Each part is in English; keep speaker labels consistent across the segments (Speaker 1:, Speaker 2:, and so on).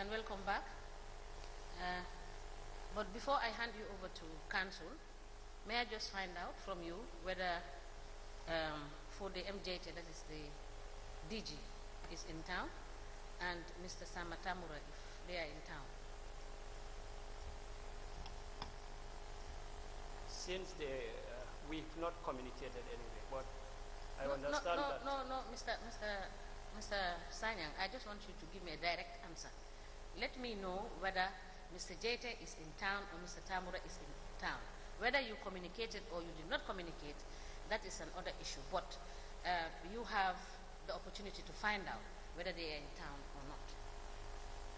Speaker 1: and welcome back. But before I hand you over to Council, may I just find out from you whether for the MJT, that is the DG, is in town, and Mr. Samatamura, if they are in town.
Speaker 2: Since we've not communicated anyway, but I understand that...
Speaker 1: No, Mr. Sanyang, I just want you to give me a direct answer. Let me know whether Mr. Jete is in town or Mr. Tamura is in town. Whether you communicated or you did not communicate, that is another issue. But you have the opportunity to find out whether they are in town or not.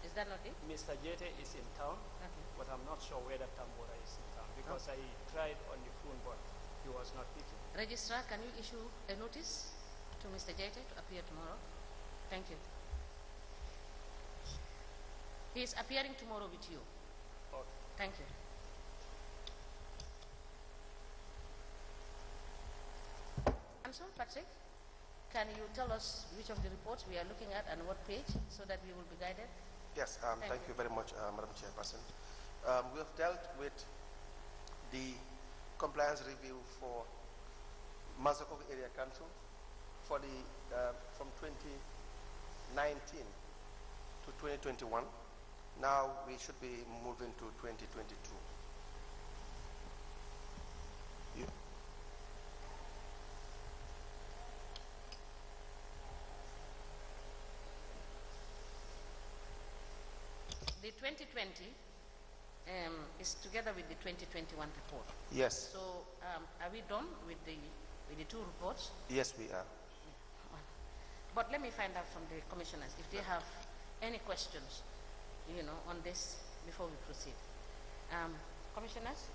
Speaker 1: Is that not it?
Speaker 2: Mr. Jete is in town, okay, but I'm not sure whether Tamura is in town because I tried on the phone, but he was not picking.
Speaker 1: Registrar, can you issue a notice to Mr. Jete to appear tomorrow? Thank you. He is appearing tomorrow with you.
Speaker 2: Okay.
Speaker 1: Thank you. Council, Patrick, can you tell us which of the reports we are looking at and what page so that we will be guided?
Speaker 3: Yes, thank you very much, Madam Chairperson. We have dealt with the compliance review for Mazakok Area Council for the from 2019 to 2021. Now we should be moving to 2022.
Speaker 1: The 2020 is together with the 2021 report.
Speaker 3: Yes.
Speaker 1: So are we done with the two reports?
Speaker 3: Yes, we are.
Speaker 1: But let me find out from the commissioners if they have any questions, on this before we proceed. Commissioners,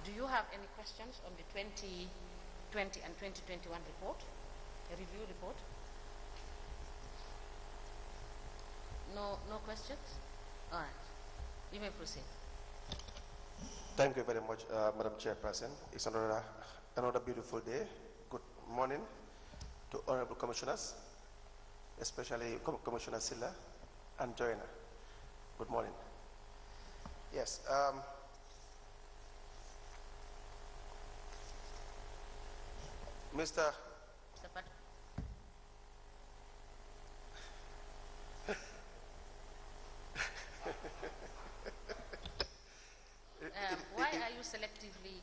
Speaker 1: do you have any questions on the 2020 and 2021 report, a review report? No questions? All right, you may proceed.
Speaker 3: Thank you very much, Madam Chairperson. It's another beautiful day. Good morning to honorable commissioners, especially Commissioner Silla and Joyner. Good morning. Yes. Mr.
Speaker 1: Pat. Why are you selectively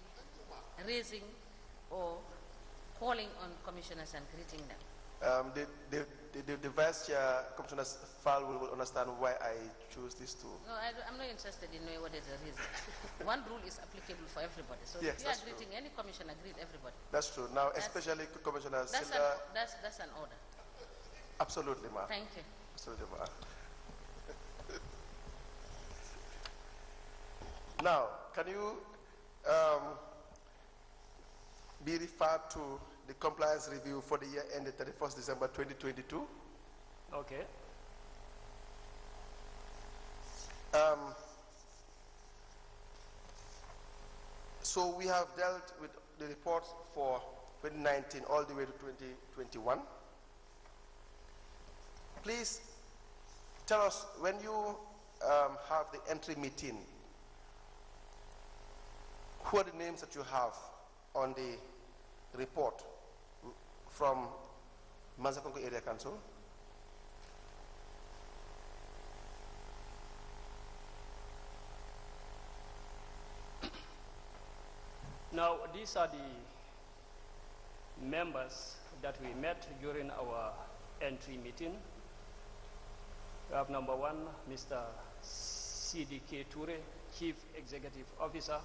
Speaker 1: raising or calling on commissioners and greeting them?
Speaker 3: The Vice Chair, Commissioner Fall will understand why I choose these two.
Speaker 1: No, I'm not interested in knowing what is the reason. One rule is applicable for everybody. So
Speaker 3: yes,
Speaker 1: if you are greeting any commissioner, greet everybody.
Speaker 3: That's true. Now, especially Commissioner Silla.
Speaker 1: That's an order.
Speaker 3: Absolutely, ma'am.
Speaker 1: Thank you.
Speaker 3: Absolutely, ma'am. Now, can you be referred to the compliance review for the year ended 31st December 2022?
Speaker 2: Okay.
Speaker 3: So we have dealt with the reports for 2019 all the way to 2021. Please tell us, when you have the entry meeting, who are the names that you have on the report from Mazakongo Area Council?
Speaker 2: Now, these are the members that we met during our entry meeting. We have number 1, Mr. CDK Toure, Chief Executive Officer.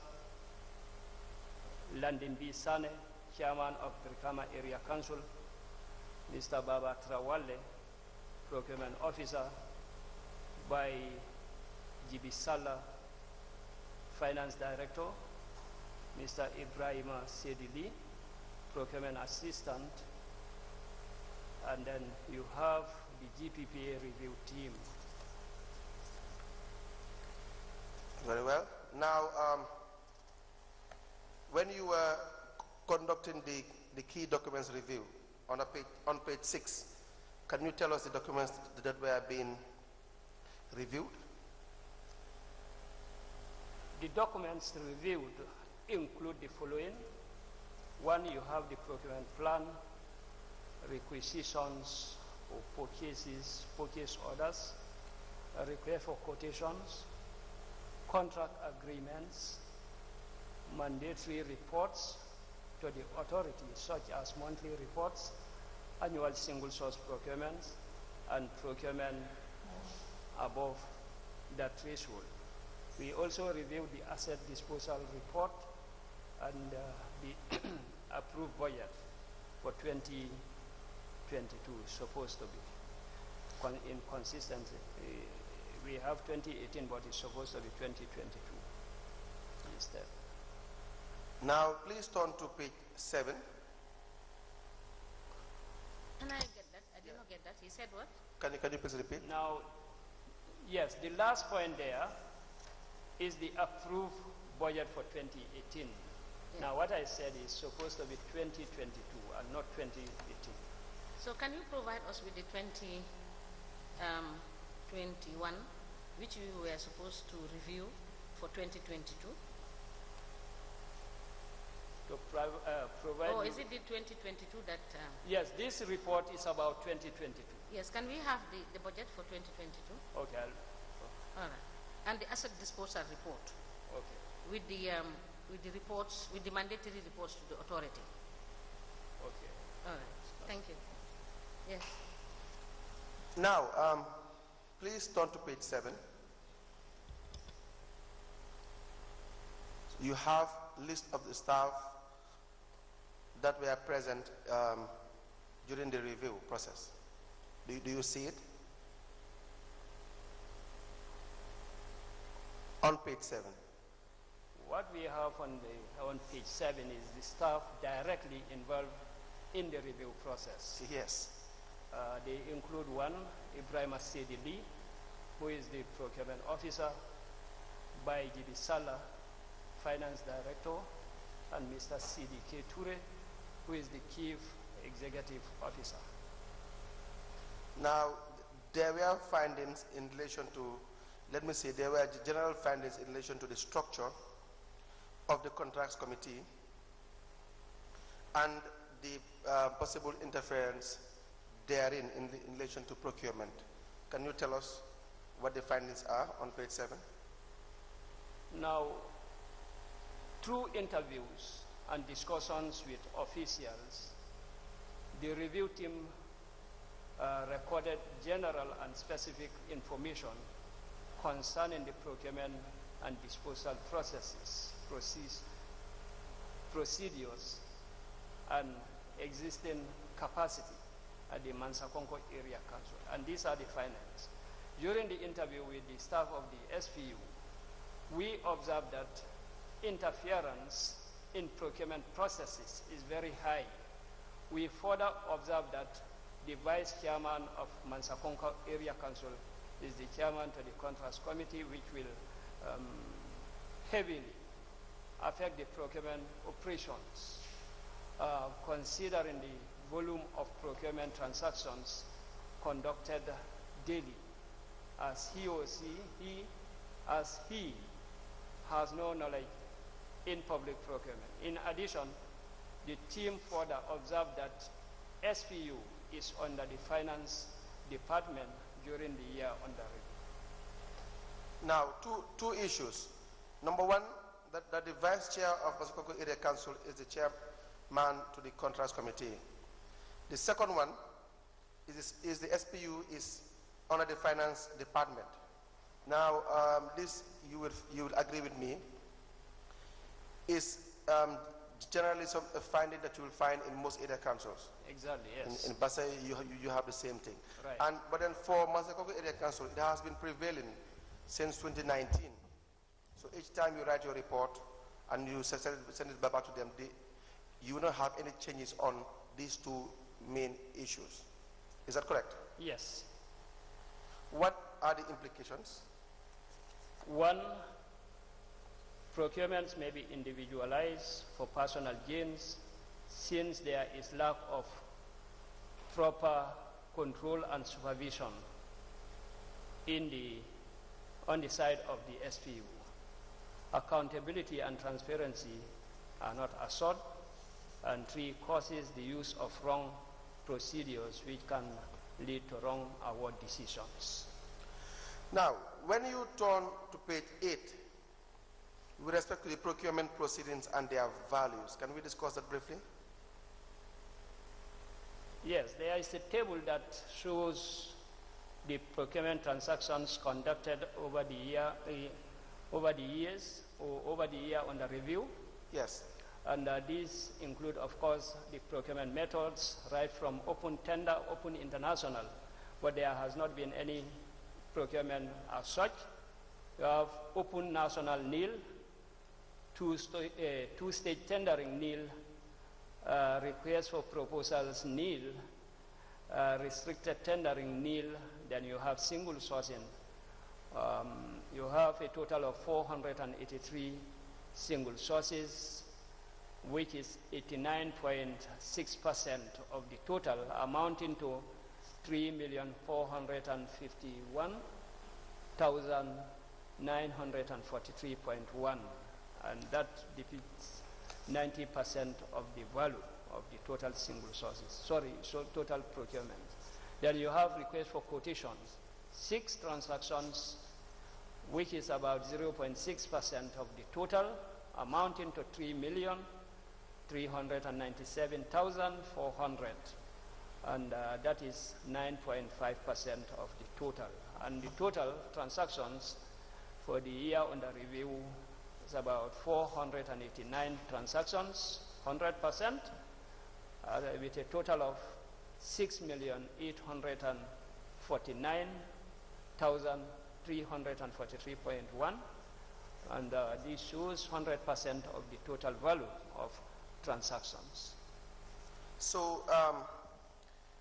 Speaker 2: Landin B. Sane, Chairman of Brikama Area Council. Mr. Baba Trawale, Procurement Officer. By Gibi Sala, Finance Director. Mr. Ibrahima Sedili, Procurement Assistant. And then you have the GPPA review team.
Speaker 3: Very well. Now, when you were conducting the key documents review on page 6, can you tell us the documents that were being reviewed?
Speaker 2: The documents reviewed include the following. One, you have the procurement plan, requisitions or purchase orders, a request for quotations, contract agreements, mandatory reports to the authorities such as monthly reports, annual single source procurements, and procurement above that threshold. We also reviewed the asset disposal report and the approved budget for 2022 is supposed to be in consistency. We have 2018, but it's supposed to be 2022 instead.
Speaker 3: Now, please turn to page 7.
Speaker 1: Can I get that? I did not get that. He said what?
Speaker 3: Can you please repeat?
Speaker 2: Now, yes, the last point there is the approved budget for 2018.
Speaker 1: Yeah.
Speaker 2: Now, what I said is supposed to be 2022 and not 2018.
Speaker 1: So can you provide us with the 2021, which we were supposed to review for 2022?
Speaker 2: To provide.
Speaker 1: Oh, is it the 2022 that?
Speaker 2: Yes, this report is about 2022.
Speaker 1: Yes, can we have the budget for 2022?
Speaker 2: Okay.
Speaker 1: All right. And the asset disposal report.
Speaker 2: Okay.
Speaker 1: With the reports, with the mandatory reports to the authority.
Speaker 2: Okay.
Speaker 1: All right. Thank you. Yes.
Speaker 3: Now, please turn to page 7. You have list of the staff that were present during the review process. Do you see it? On page 7.
Speaker 2: What we have on page 7 is the staff directly involved in the review process.
Speaker 3: Yes.
Speaker 2: They include one, Ibrahim Sedi Lee, who is the procurement officer, Baiji Bisala, finance director, and Mr. CDK Ture, who is the chief executive officer.
Speaker 3: Now, there were findings in relation to, let me say, there were general findings in relation to the structure of the contracts committee and the possible interference therein in relation to procurement. Can you tell us what the findings are on page 7?
Speaker 2: Now, through interviews and discussions with officials, the review team recorded general and specific information concerning the procurement and disposal procedures, and existing capacity at the Mansakonko Area Council. And these are the findings. During the interview with the staff of the SPU, we observed that interference in procurement processes is very high. We further observed that the vice chairman of Mansakonko Area Council is the chairman to the contracts committee, which will heavily affect the procurement operations, considering the volume of procurement transactions conducted daily, as he has no knowledge in public procurement. In addition, the team further observed that SPU is under the finance department during the year under review.
Speaker 3: Now, two issues. Number one, that the vice chair of Mansakonko Area Council is the chairman to the contracts committee. The second one is the SPU is under the finance department. Now, this you will agree with me is generally a finding that you will find in most area councils.
Speaker 2: Exactly, yes.
Speaker 3: In Basay, you have the same thing.
Speaker 2: Right.
Speaker 3: But then for Mansakonko Area Council, it has been prevailing since 2019. So each time you write your report and you send it back to them, you will not have any changes on these two main issues. Is that correct?
Speaker 2: Yes.
Speaker 3: What are the implications?
Speaker 2: One, procurements may be individualized for personal gains since there is lack of proper control and supervision on the side of the SPU. accountability and transparency are not assured, and 3, causes the use of wrong procedures which can lead to wrong award decisions.
Speaker 3: Now, when you turn to page 8, with respect to the procurement proceedings and their values, can we discuss that briefly?
Speaker 2: Yes, there is a table that shows the procurement transactions conducted over the year, over the year under review.
Speaker 3: Yes.
Speaker 2: And these include, of course, the procurement methods, right from open tender, open international, but there has not been any procurement as such. You have open national nil, two-stage tendering nil, request for proposals nil, restricted tendering nil, then you have single sourcing. You have a total of 483 single sources, which is 89.6% of the total, amounting to 3,451,943.1, and that depicts 90% of the value of the total single sources. Sorry, so total procurement. Then you have request for quotations, 6 transactions, which is about 0.6% of the total, amounting to 3,397,400, and that is 9.5% of the total. And the total transactions for the year under review is about 489 transactions, 100%, with a total of 6,849,343.1, and this shows 100% of the total value of transactions.
Speaker 3: So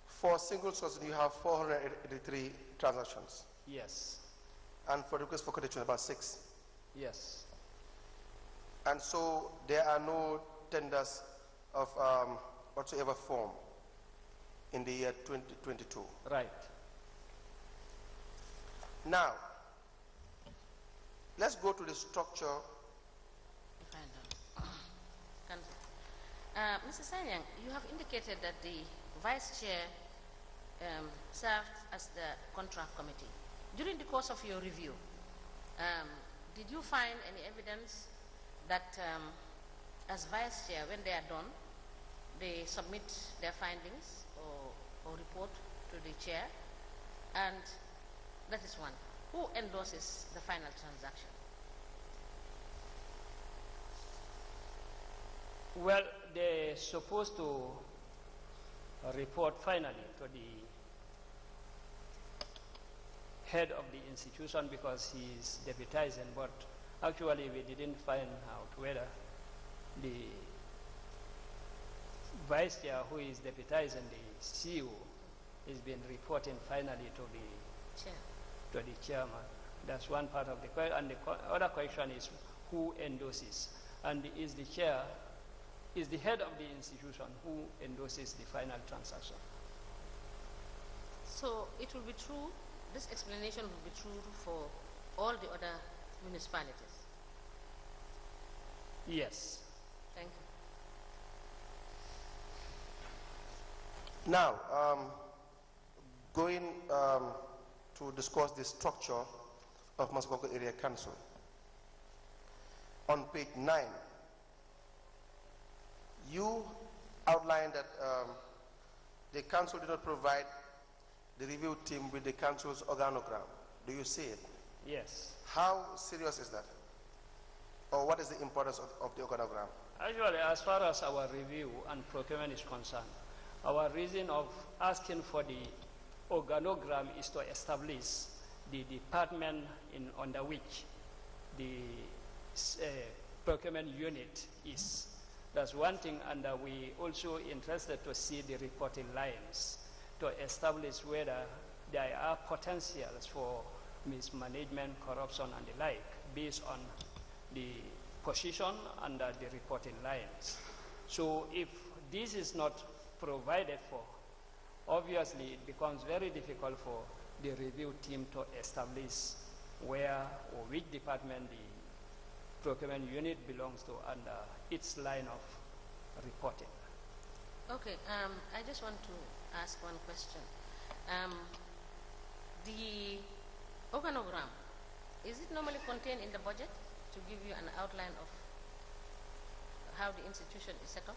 Speaker 3: for single source, you have 483 transactions.
Speaker 2: Yes.
Speaker 3: And for request for quotation, about 6.
Speaker 2: Yes.
Speaker 3: And so there are no tenders of whatsoever form in the year 2022.
Speaker 2: Right.
Speaker 3: Now, let's go to the structure.
Speaker 1: Mr. Sanyang, you have indicated that the Vice Chair served as the contract committee. During the course of your review, did you find any evidence that as Vice Chair, when they are done, they submit their findings or report to the Chair? And that is one. Who endorses the final transaction?
Speaker 2: Well, they're supposed to report finally to the head of the institution because he is deputizing, but actually we didn't find out whether the vice chair who is deputizing the CEO is been reporting finally to the chairman. That's one part of the question. And the other question is who endorses, and is the chair, is the head of the institution who endorses the final transaction.
Speaker 1: So it will be true, this explanation will be true for all the other municipalities?
Speaker 2: Yes.
Speaker 1: Thank you.
Speaker 3: Now, going to discuss the structure of Massaconco Area Council. On page 9, you outlined that the council did not provide the review team with the council's organogram. Do you see it?
Speaker 2: Yes.
Speaker 3: How serious is that? Or what is the importance of the organogram?
Speaker 2: Actually, as far as our review and procurement is concerned, our reason of asking for the organogram is to establish the department under which the procurement unit is. That's one thing, and we also interested to see the reporting lines to establish whether there are potentials for mismanagement, corruption, and the like, based on the position under the reporting lines. So if this is not provided for, obviously it becomes very difficult for the review team to establish where or which department the procurement unit belongs to and its line of reporting.
Speaker 1: Okay, I just want to ask one question. The organogram, is it normally contained in the budget to give you an outline of how the institution is set up?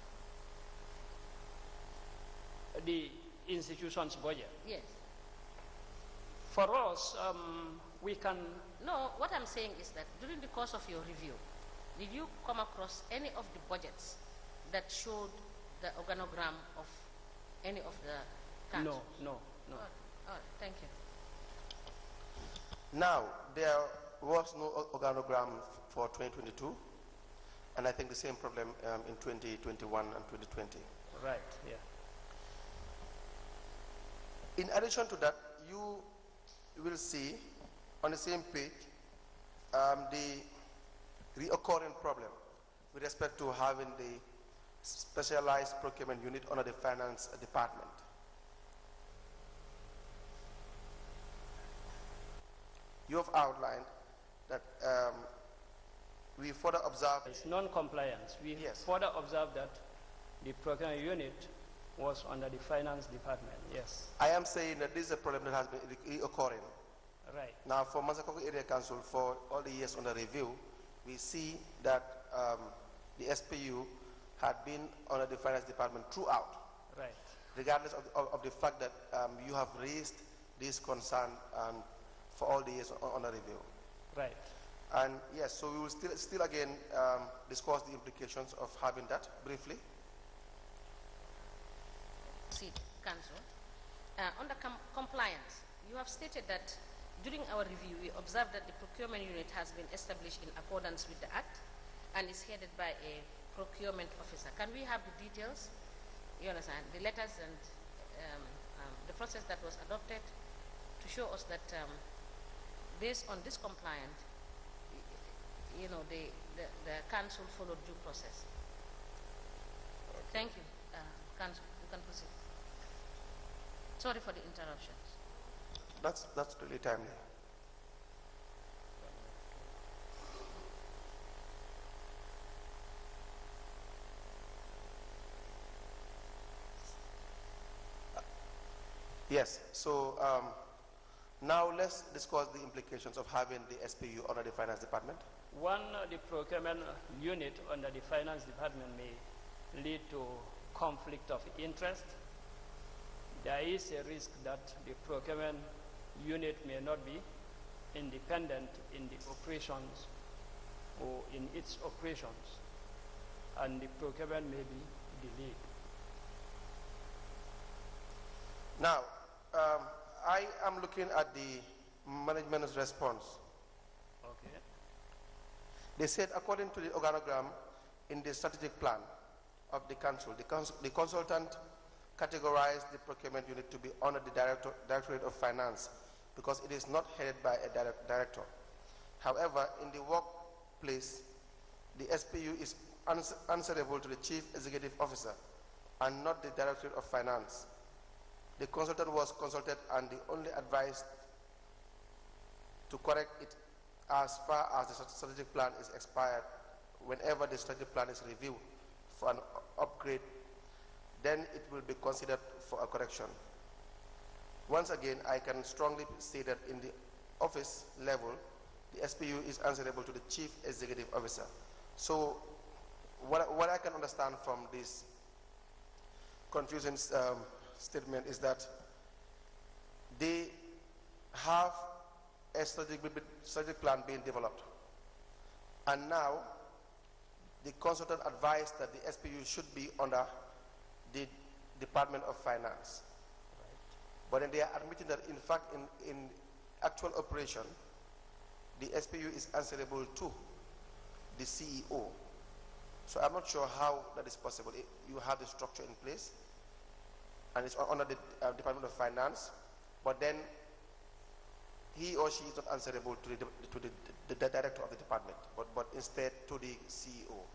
Speaker 2: The institution's budget?
Speaker 1: Yes.
Speaker 2: For us, we can...
Speaker 1: No, what I'm saying is that during the course of your review, did you come across any of the budgets that showed the organogram of any of the councils?
Speaker 2: No.
Speaker 1: All right, thank you.
Speaker 3: Now, there was no organogram for 2022, and I think the same problem in 2021 and 2020.
Speaker 2: Right, yeah.
Speaker 3: In addition to that, you will see on the same page the reoccurring problem with respect to having the specialized procurement unit under the finance department. You have outlined that we further observe...
Speaker 2: It's non-compliance. We
Speaker 3: yes.
Speaker 2: further observe that the procurement unit was under the finance department, yes.
Speaker 3: I am saying that this is a problem that has been reoccurring.
Speaker 2: Right.
Speaker 3: Now, for Mansakoko Area Council, for all the years under review, we see that the SPU had been under the finance department throughout.
Speaker 2: Right.
Speaker 3: Regardless of the fact that you have raised this concern for all the years under review.
Speaker 2: Right.
Speaker 3: And yes, so we will still again discuss the implications of having that briefly.
Speaker 1: Council. On the compliance, you have stated that during our review, we observed that the procurement unit has been established in accordance with the Act and is headed by a procurement officer. Can we have the details? You understand? The letters and the process that was adopted to show us that based on this compliance, you know, the council followed due process. Okay. Thank you, council. You can proceed. Sorry for the interruptions.
Speaker 3: That's really timely. Yes, so now let's discuss the implications of having the SPU under the finance department.
Speaker 2: One, the procurement unit under the finance department may lead to conflict of interest. There is a risk that the procurement unit may not be independent in the operations or in its operations, and the procurement may be delayed.
Speaker 3: Now, I am looking at the management's response.
Speaker 2: Okay.
Speaker 3: They said, according to the organogram in the strategic plan of the council, the consultant categorized the procurement unit to be under the Directorate of Finance because it is not headed by a director. However, in the workplace, the SPU is answerable to the Chief Executive Officer and not the Directorate of Finance. The consultant was consulted and the only advised to correct it as far as the strategic plan is expired. Whenever the strategic plan is reviewed for an upgrade, then it will be considered for a correction. Once again, I can strongly say that in the office level, the SPU is answerable to the Chief Executive Officer. So what I can understand from this confusing statement is that they have a strategic plan being developed. And now, the consultant advised that the SPU should be under the Department of Finance. Right. But then they are admitting that, in fact, in actual operation, the SPU is answerable to the CEO. So I'm not sure how that is possible. You have the structure in place, and it's under the Department of Finance, but then he or she is not answerable to the director of the department, but instead to the CEO.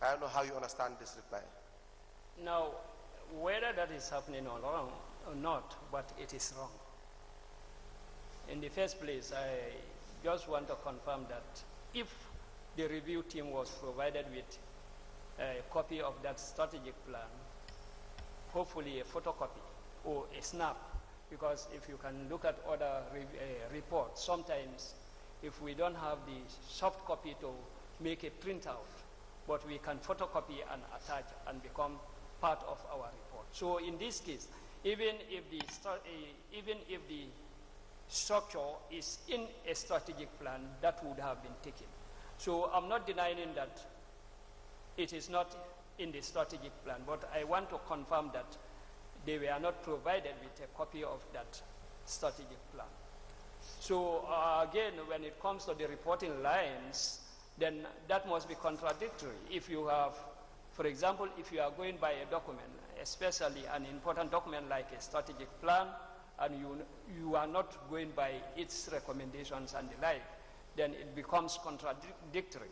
Speaker 3: I don't know how you understand this reply.
Speaker 2: Now, whether that is happening or not, but it is wrong. In the first place, I just want to confirm that if the review team was provided with a copy of that strategic plan, hopefully a photocopy or a snap, because if you can look at other reports, sometimes if we don't have the soft copy to make a printout, but we can photocopy and attach and become part of our report. So in this case, even if the structure is in a strategic plan, that would have been taken. So I'm not denying that it is not in the strategic plan, but I want to confirm that they were not provided with a copy of that strategic plan. So again, when it comes to the reporting lines, then that must be contradictory. If you have, for example, if you are going by a document, especially an important document like a strategic plan, and you are not going by its recommendations and the like, then it becomes contradictory,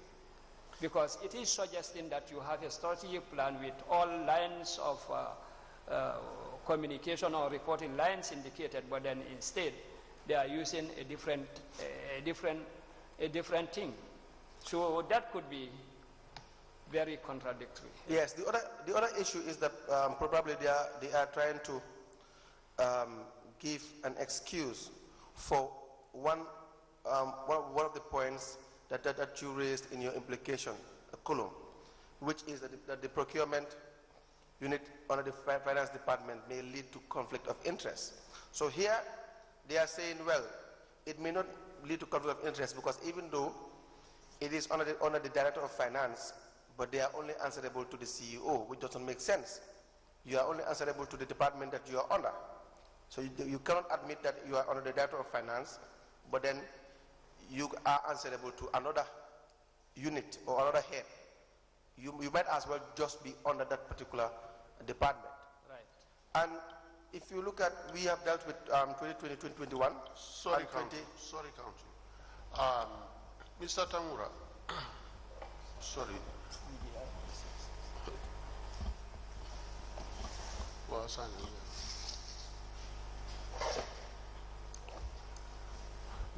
Speaker 2: because it is suggesting that you have a strategic plan with all lines of communication or reporting lines indicated, but then instead they are using a different thing. So that could be very contradictory.
Speaker 3: Yes, the other issue is that probably they are trying to give an excuse for one of the points that you raised in your implication column, which is that the procurement unit under the finance department may lead to conflict of interest. So here they are saying, well, it may not lead to conflict of interest because even though it is under the director of finance, but they are only answerable to the CEO, which doesn't make sense. You are only answerable to the department that you are under. So you cannot admit that you are under the director of finance, but then you are answerable to another unit or another head. You might as well just be under that particular department.
Speaker 2: Right.
Speaker 3: And if you look at, we have dealt with 2020, 2021.
Speaker 4: Sorry, Council. Mr. Tamura, sorry.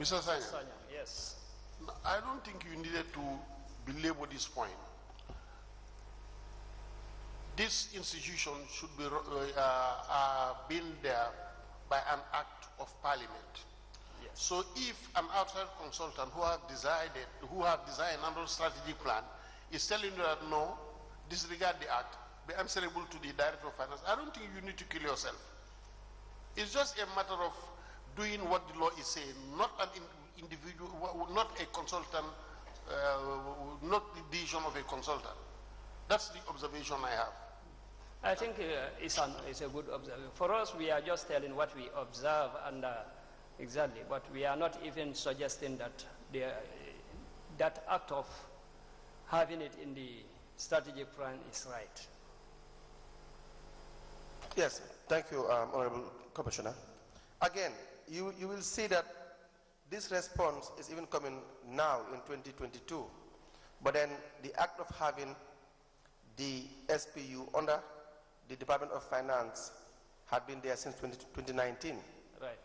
Speaker 4: Mr. Sanya,
Speaker 2: yes.
Speaker 4: I don't think you needed to belabor this point. This institution should be built there by an act of parliament.
Speaker 2: Yes.
Speaker 4: So if an outside consultant who have designed another strategic plan is telling you that no, disregard the act, be answerable to the director of finance, I don't think you need to kill yourself. It's just a matter of doing what the law is saying, not an individual, not a consultant, not the decision of a consultant. That's the observation I have.
Speaker 2: I think it's a good observation. For us, we are just telling what we observe and exactly, but we are not even suggesting that that act of having it in the strategic plan is right.
Speaker 3: Yes, thank you, Honorable Commissioner. Again, you will see that this response is even coming now in 2022, but then the act of having the SPU under the Department of Finance had been there since 2019.
Speaker 2: Right.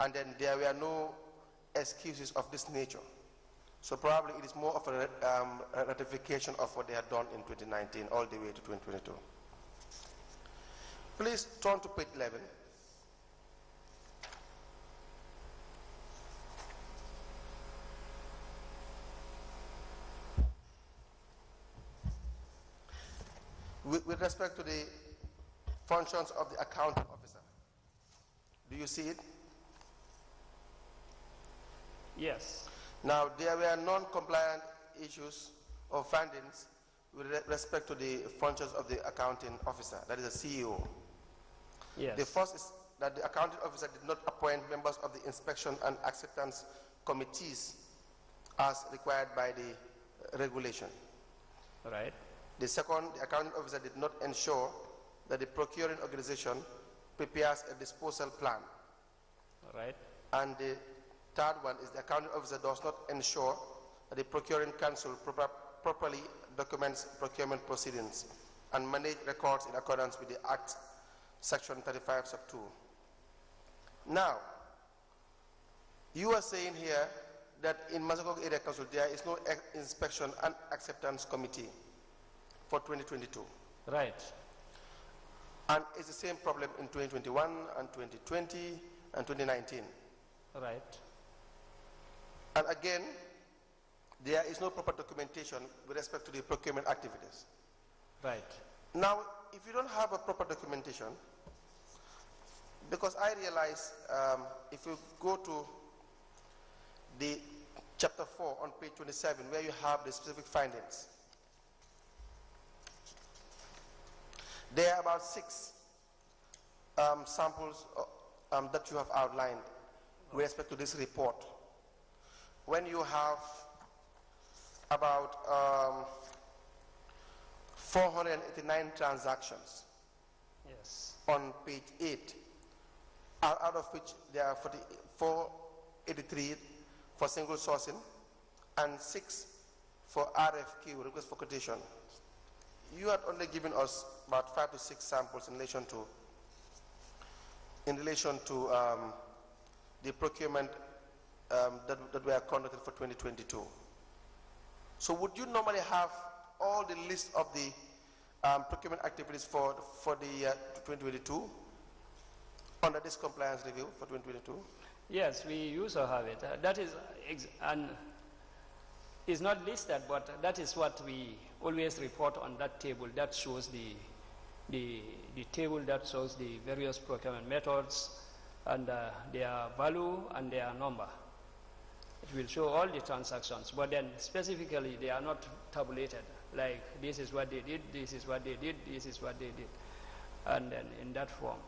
Speaker 3: And then there were no excuses of this nature. So probably it is more of a ratification of what they had done in 2019 all the way to 2022. Please turn to page 11. With respect to the functions of the accounting officer, do you see it?
Speaker 2: Yes.
Speaker 3: Now, there were non-compliant issues or findings with respect to the functions of the accounting officer, that is the CEO.
Speaker 2: Yes.
Speaker 3: The first is that the accounting officer did not appoint members of the inspection and acceptance committees as required by the regulation.
Speaker 2: Right.
Speaker 3: The second, the accounting officer did not ensure that the procuring organization prepares a disposal plan.
Speaker 2: Right.
Speaker 3: And the third one is the accounting officer does not ensure that the procuring council properly documents procurement proceedings and manage records in accordance with the Act, Section 35, Sub 2. Now, you are saying here that in Mazakok Area Council there is no inspection and acceptance committee for 2022.
Speaker 2: Right.
Speaker 3: And it's the same problem in 2021 and 2020 and 2019.
Speaker 2: Right.
Speaker 3: And again, there is no proper documentation with respect to the procurement activities.
Speaker 2: Right.
Speaker 3: Now, if you don't have a proper documentation, because I realize if you go to the chapter 4 on page 27, where you have the specific findings, there are about 6 samples that you have outlined with respect to this report. When you have about 489 transactions,
Speaker 2: yes,
Speaker 3: on page 8, out of which there are 483 for single sourcing and 6 for RFQ, request for quotation. You had only given us about 5 to 6 samples in relation to the procurement that were conducted for 2022. So would you normally have all the list of the procurement activities for the year 2022 under this compliance review for 2022?
Speaker 2: Yes, we used to have it. That is, and is not listed, but that is what we always report on that table. That shows the table that shows the various procurement methods and their value and their number. It will show all the transactions, but then specifically they are not tabulated. Like this is what they did, this is what they did, this is what they did, and then in that form.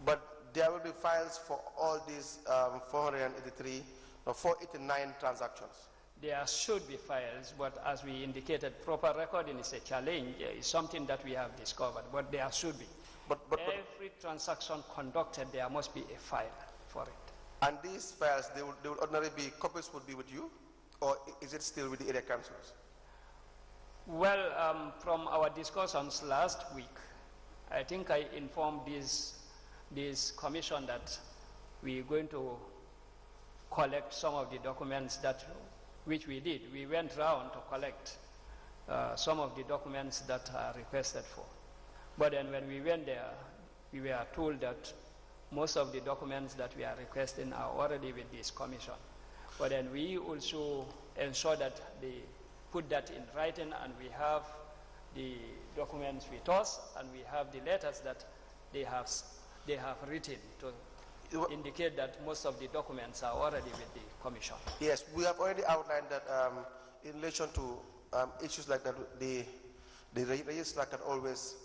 Speaker 3: But there will be files for all these 483 or 489 transactions.
Speaker 2: There should be files, but as we indicated, proper recording is a challenge. It's something that we have discovered, but there should be. But every transaction conducted, there must be a file for it.
Speaker 3: And these files, they would ordinarily be, copies would be with you, or is it still with the area councils?
Speaker 2: Well, from our discussions last week, I think I informed this commission that we're going to collect some of the documents which we did. We went round to collect some of the documents that are requested for. But then when we went there, we were told that most of the documents that we are requesting are already with this commission. But then we also ensure that they put that in writing, and we have the documents with us, and we have the letters that they have written to indicate that most of the documents are already with the commission.
Speaker 3: Yes, we have already outlined that in relation to issues like that, the registrar can always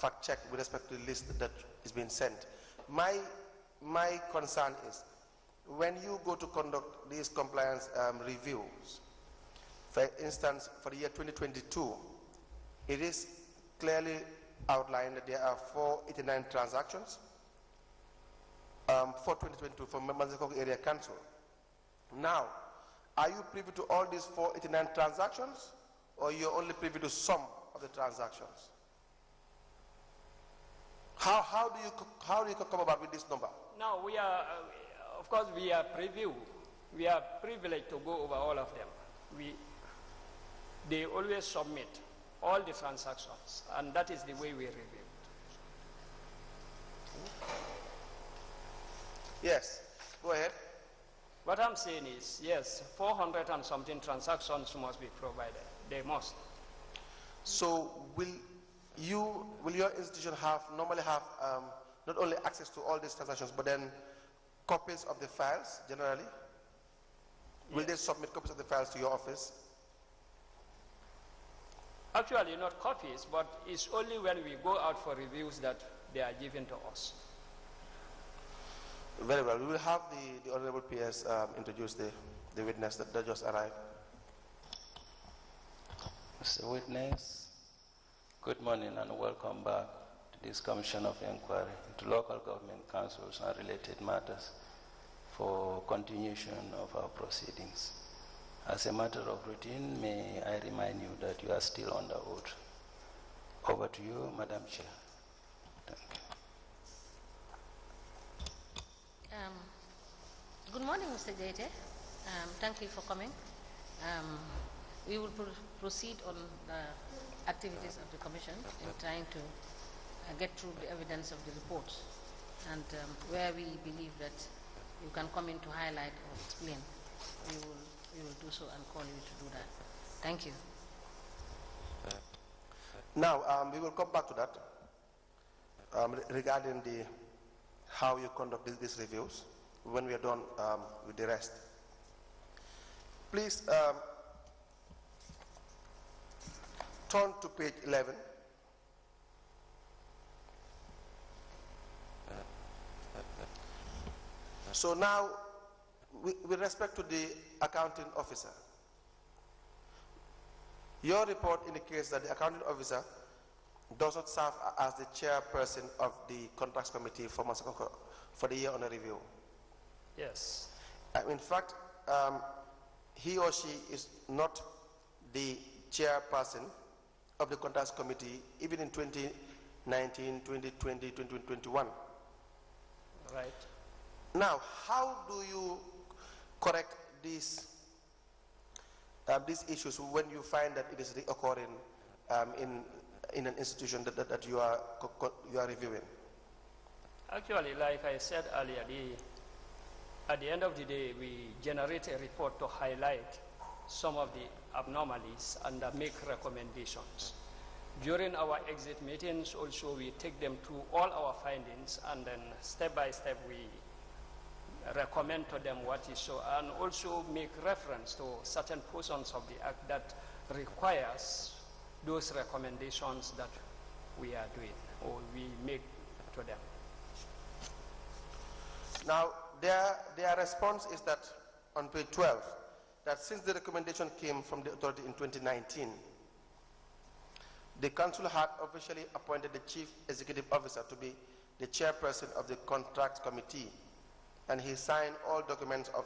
Speaker 3: fact check with respect to the list that is being sent. My concern is when you go to conduct these compliance reviews, for instance, for the year 2022, it is clearly outlined that there are 489 transactions for 2022 for Mazakok Area Council. Now, are you privy to all these 489 transactions, or you're only privy to some of the transactions? How do you come about with this number?
Speaker 2: Now we are, of course, we are privileged to go over all of them. They always submit all the transactions, and that is the way we review it.
Speaker 3: Yes, go ahead.
Speaker 2: What I'm saying is, yes, 400 and something transactions must be provided. They must.
Speaker 3: So will your institution normally have not only access to all these transactions, but then copies of the files generally? Yes. Will they submit copies of the files to your office?
Speaker 2: Actually, not copies, but it's only when we go out for reviews that they are given to us.
Speaker 3: Very well. We will have the Honorable PS introduce the witness that just arrived.
Speaker 5: Mr. Witness, good morning and welcome back to this Commission of Inquiry into Local Government Councils and related matters for continuation of our proceedings. As a matter of routine, may I remind you that you are still under oath. Over to you, Madam Chair. Thank you.
Speaker 1: Good morning, Mr. Jammeh. Thank you for coming. We will proceed on the activities of the Commission in trying to get through the evidence of the reports, and where we believe that you can come in to highlight or explain, we will do so and call you to do that. Thank you.
Speaker 3: Now, we will come back to that regarding how you conduct these reviews when we are done with the rest. Please turn to page 11. So now, with respect to the accounting officer, your report indicates that the accounting officer does not serve as the chairperson of the contracts committee for the year under review.
Speaker 2: Yes.
Speaker 3: In fact, he or she is not the chairperson of the contracts committee even in 2019, 2020, 2021.
Speaker 2: Right.
Speaker 3: Now, how do you correct these issues when you find that it is occurring in an institution that you are reviewing?
Speaker 2: Actually, like I said earlier, at the end of the day, we generate a report to highlight some of the abnormalities and make recommendations. During our exit meetings, also, we take them through all our findings, and then step by step, we recommend to them what is so, and also make reference to certain portions of the act that requires those recommendations that we are doing or we make to them.
Speaker 3: Now, their response is that on page 12, that since the recommendation came from the authority in 2019, the council had officially appointed the chief executive officer to be the chairperson of the contract committee, and he signed all documents of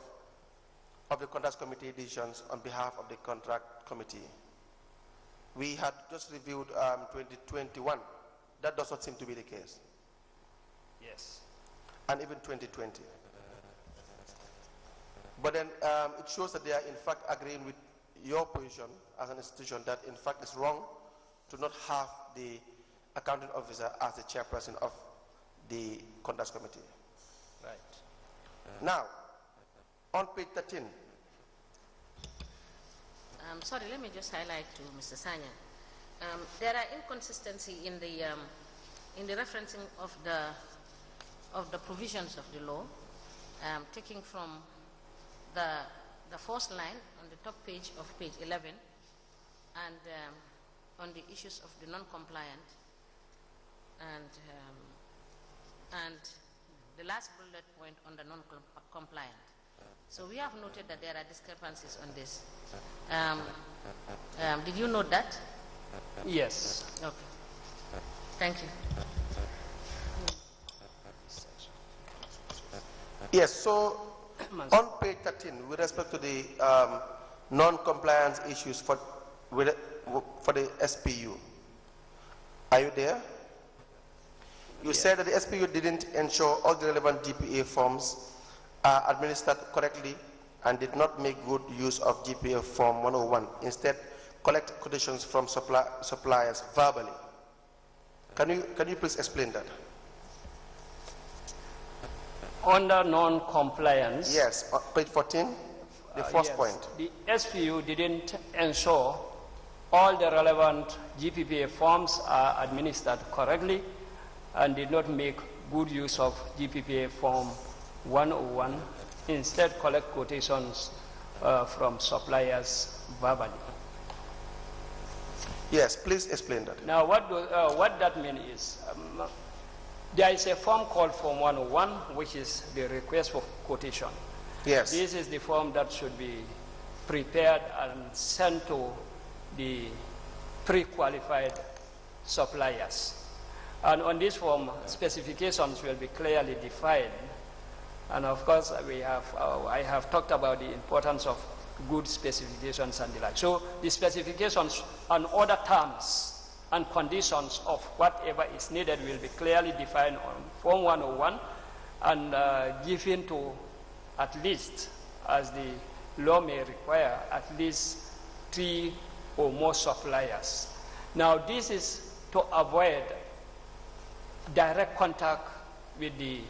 Speaker 3: the contract committee decisions on behalf of the contract committee. We had just reviewed 2021. That does not seem to be the case.
Speaker 2: Yes.
Speaker 3: And even 2020. But then it shows that they are in fact agreeing with your position as an institution that in fact it's wrong to not have the accounting officer as the chairperson of the contract committee.
Speaker 2: Right.
Speaker 3: Now, on page 13.
Speaker 1: Sorry, let me just highlight to Mr. Sanya. There are inconsistency in the referencing of the provisions of the law, taking from the first line on the top page of page 11, and on the issues of the non-compliant, and the last bullet point on the non-compliant. So we have noted that there are discrepancies on this. Did you note that?
Speaker 2: Yes.
Speaker 1: Okay. Thank you.
Speaker 3: Yes, so on page 13, with respect to the non-compliance issues for the SPU, are you there? You said that the SPU didn't ensure all the relevant GPA forms are administered correctly and did not make good use of GPA form 101. Instead, collect quotations from suppliers verbally. Can you please explain that?
Speaker 2: Under non-compliance.
Speaker 3: Yes, page 14, the first
Speaker 2: yes,
Speaker 3: point.
Speaker 2: The SPU didn't ensure all the relevant GPPA forms are administered correctly and did not make good use of GPPA form 101. Instead, collect quotations from suppliers verbally.
Speaker 3: Yes, please explain that.
Speaker 2: Now, what that means is, there is a form called Form 101, which is the request for quotation.
Speaker 3: Yes.
Speaker 2: This is the form that should be prepared and sent to the pre-qualified suppliers. And on this form, specifications will be clearly defined. And of course, I have talked about the importance of good specifications and the like. So the specifications and other terms and conditions of whatever is needed will be clearly defined on Form 101 and given to at least as the law may require at least 3 or more suppliers. Now, this is to avoid direct contact with the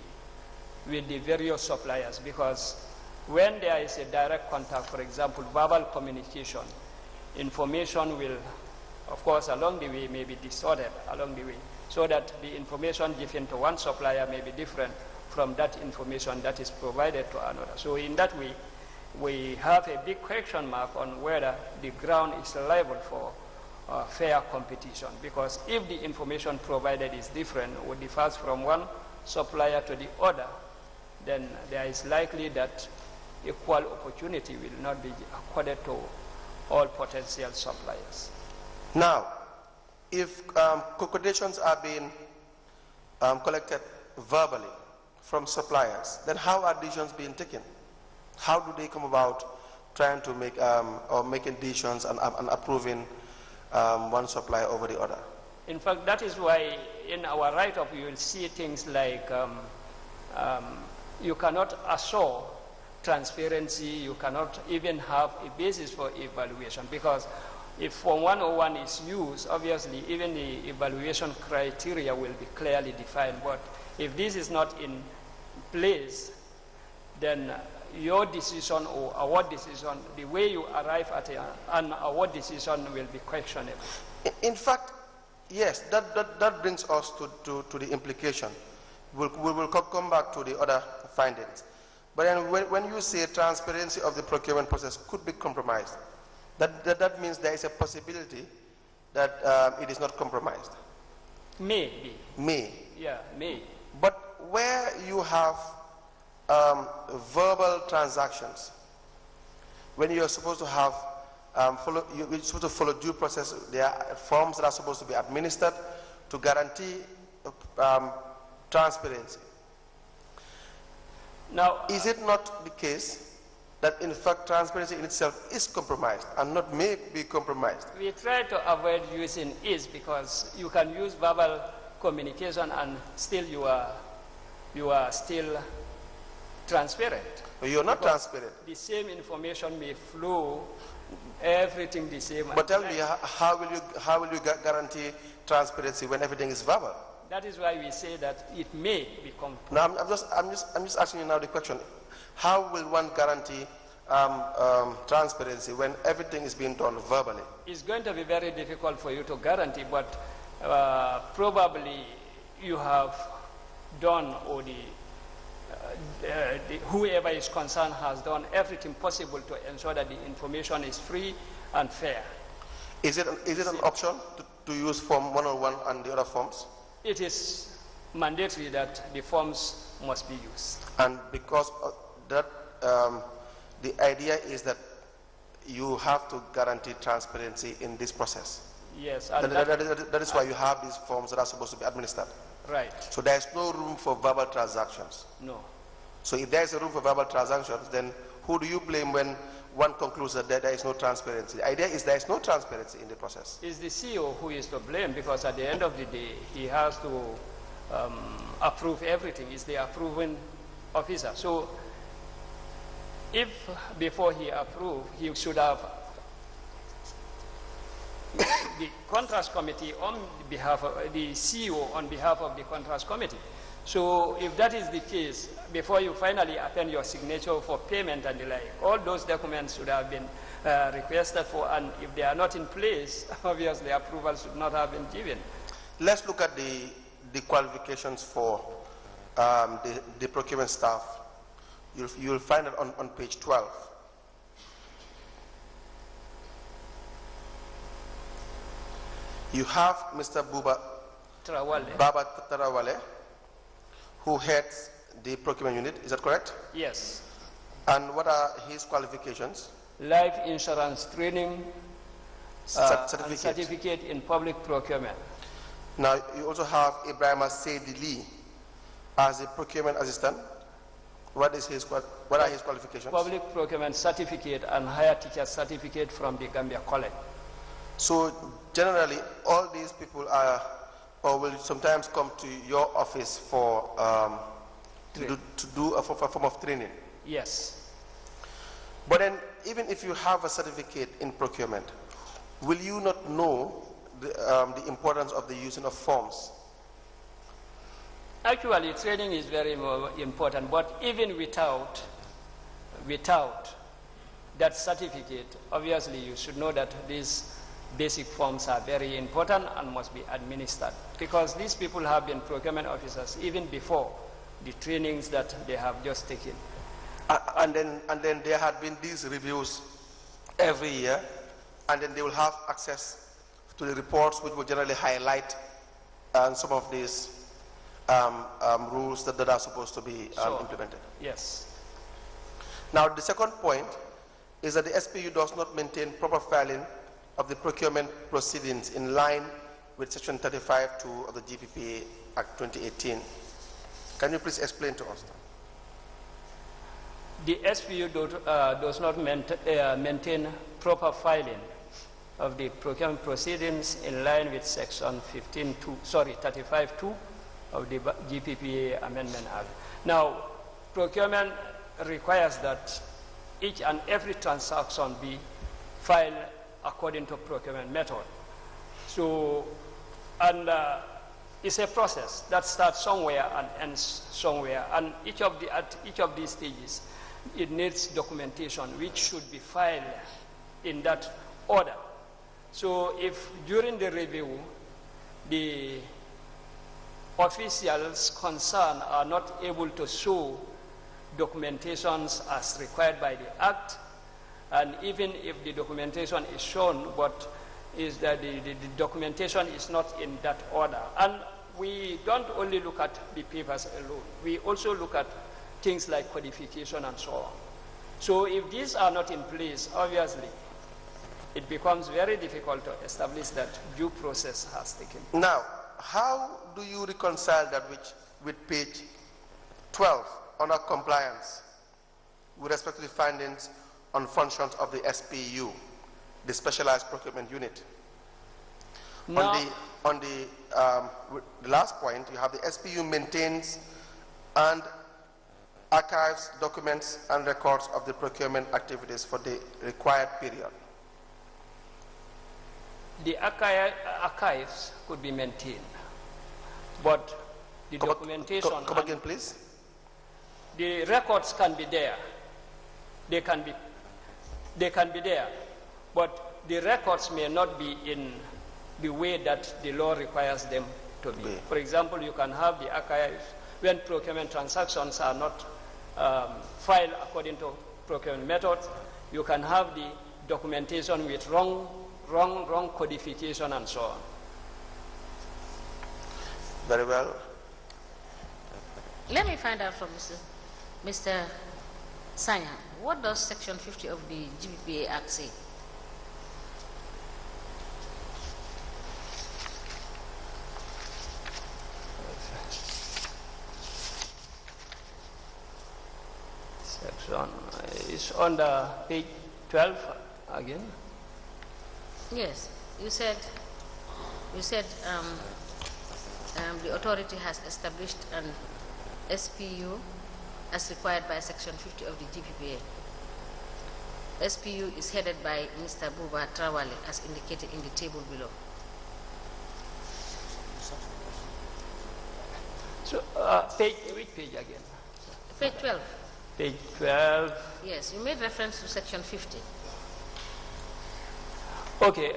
Speaker 2: various suppliers, because when there is a direct contact, for example, verbal communication, information will, of course, along the way may be distorted along the way, so that the information given to one supplier may be different from that information that is provided to another. So in that way, we have a big question mark on whether the ground is liable for fair competition, because if the information provided is different or differs from one supplier to the other, then there is likely that equal opportunity will not be accorded to all potential suppliers.
Speaker 3: Now, if quotations are being collected verbally from suppliers, then how are decisions being taken? How do they come about trying to make or making decisions and approving one supplier over the other?
Speaker 2: In fact, that is why in our write-up you will see things like you cannot assure transparency, you cannot even have a basis for evaluation, because if Form 101 is used, obviously even the evaluation criteria will be clearly defined. But if this is not in place, then your decision or award decision, the way you arrive at an award decision will be questionable.
Speaker 3: In fact, yes, that brings us to the implication. We will come back to the other findings. But then when you say transparency of the procurement process could be compromised, that means there is a possibility that it is not compromised.
Speaker 2: May be.
Speaker 3: May.
Speaker 2: Yeah, may.
Speaker 3: But where you have verbal transactions, when you're supposed to have you're supposed to follow due process, there are forms that are supposed to be administered to guarantee transparency. Now, is it not the case that in fact transparency in itself is compromised and not may be compromised?
Speaker 2: We try to avoid using is, because you can use verbal communication and still you are still transparent.
Speaker 3: But you're not transparent.
Speaker 2: The same information may flow, everything the same.
Speaker 3: But tell me, how will you guarantee transparency when everything is verbal?
Speaker 2: That is why we say that it may become.
Speaker 3: No, I'm just asking you now the question: how will one guarantee transparency when everything is being done verbally?
Speaker 2: It's going to be very difficult for you to guarantee, but probably you have done, or whoever is concerned has done everything possible to ensure that the information is free and fair.
Speaker 3: Is it an option to use Form 101 and the other forms?
Speaker 2: It is mandatory that the forms must be used. And
Speaker 3: because of that, the idea is that you have to guarantee transparency in this process.
Speaker 2: Yes.
Speaker 3: And that is why you have these forms that are supposed to be administered.
Speaker 2: Right.
Speaker 3: So there is no room for verbal transactions.
Speaker 2: No.
Speaker 3: So if there is a room for verbal transactions, then who do you blame when one concludes that there is no transparency? The idea is there is no transparency in the process.
Speaker 2: It's the CEO who is to blame, because at the end of the day, he has to approve everything. He's the approving officer. So if before he approved, he should have the contrast committee on behalf of the CEO on behalf of the contrast committee. So if that is the case, before you finally append your signature for payment and the like, all those documents should have been requested for, and if they are not in place, obviously approval should not have been given.
Speaker 3: Let's look at the qualifications for the procurement staff. You'll find it on page 12. You have Mr. Baba Tarawale, who heads the procurement unit. Is that correct?
Speaker 2: Yes.
Speaker 3: And what are his qualifications?
Speaker 2: Life insurance training, certificate in public procurement.
Speaker 3: Now, you also have Ibrahim Saidili as a procurement assistant. What are his qualifications?
Speaker 2: Public procurement certificate and higher teacher certificate from the Gambia College.
Speaker 3: So generally, all these people are, or will sometimes come to your office for to do a form of training.
Speaker 2: Yes.
Speaker 3: But then, even if you have a certificate in procurement, will you not know the importance of the using of forms?
Speaker 2: Actually, training is very important, but even without that certificate, obviously you should know that these basic forms are very important and must be administered, because these people have been procurement officers even before the trainings that they have just taken.
Speaker 3: And then there had been these reviews every year, and then they will have access to the reports which will generally highlight some of these rules that are supposed to be implemented.
Speaker 2: Yes.
Speaker 3: Now, the second point is that the SPU does not maintain proper filing of the procurement proceedings in line with Section 35(2) of the GPPA Act 2018. Can you please explain to us that?
Speaker 2: The SPU does not maintain proper filing of the procurement proceedings in line with Section 35(2) of the GPPA Amendment Act. Now, procurement requires that each and every transaction be filed according to procurement method. So, and it's a process that starts somewhere and ends somewhere. And at each of these stages, it needs documentation which should be filed in that order. So if during the review, the officials concerned are not able to show documentations as required by the Act, and even if the documentation is shown, but is that the documentation is not in that order. And we don't only look at the papers alone. We also look at things like codification and so on. So if these are not in place, obviously, it becomes very difficult to establish that due process has taken place.
Speaker 3: Now, how do you reconcile that with page 12 on our compliance with respect to the findings on functions of the SPU, the Specialized Procurement Unit?
Speaker 2: No.
Speaker 3: On the last point, you have the SPU maintains and archives, documents, and records of the procurement activities for the required period.
Speaker 2: The archives could be maintained, but the documentation...
Speaker 3: Come again, please.
Speaker 2: The records can be there. They can be there, but the records may not be in the way that the law requires them to be. For example, you can have the archives when procurement transactions are not filed according to procurement methods. You can have the documentation with wrong codification and so on.
Speaker 3: Very well.
Speaker 1: Let me find out from Mr. Sanya, what does Section 50 of the GPPA Act say?
Speaker 2: Section is on the page 12 again.
Speaker 1: Yes, you said the authority has established an SPU as required by Section 50 of the GPPA. SPU is headed by Mr. Buba Trawale as indicated in the table below.
Speaker 2: So, which page again?
Speaker 1: Page 12.
Speaker 2: Page 12.
Speaker 1: Yes, you made reference to Section 50.
Speaker 2: Okay,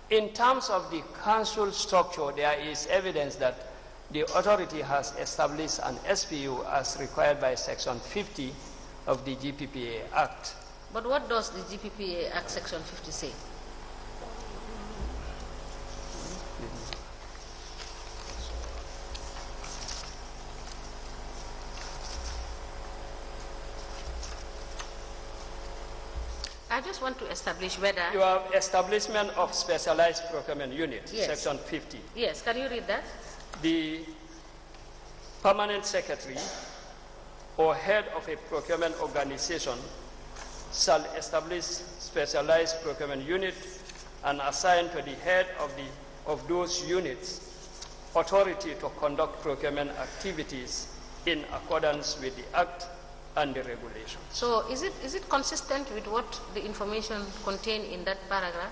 Speaker 2: in terms of the council structure, there is evidence that the authority has established an SPU as required by Section 50 of the GPPA Act.
Speaker 1: But what does the GPPA Act Section 50 say? I just want to establish whether...
Speaker 2: You have establishment of specialized procurement unit,
Speaker 1: yes.
Speaker 2: Section 50.
Speaker 1: Yes, can you read that?
Speaker 2: The permanent secretary or head of a procurement organization shall establish specialized procurement unit and assign to the head of those units authority to conduct procurement activities in accordance with the Act and the regulations.
Speaker 1: So is it consistent with what the information contained in that paragraph?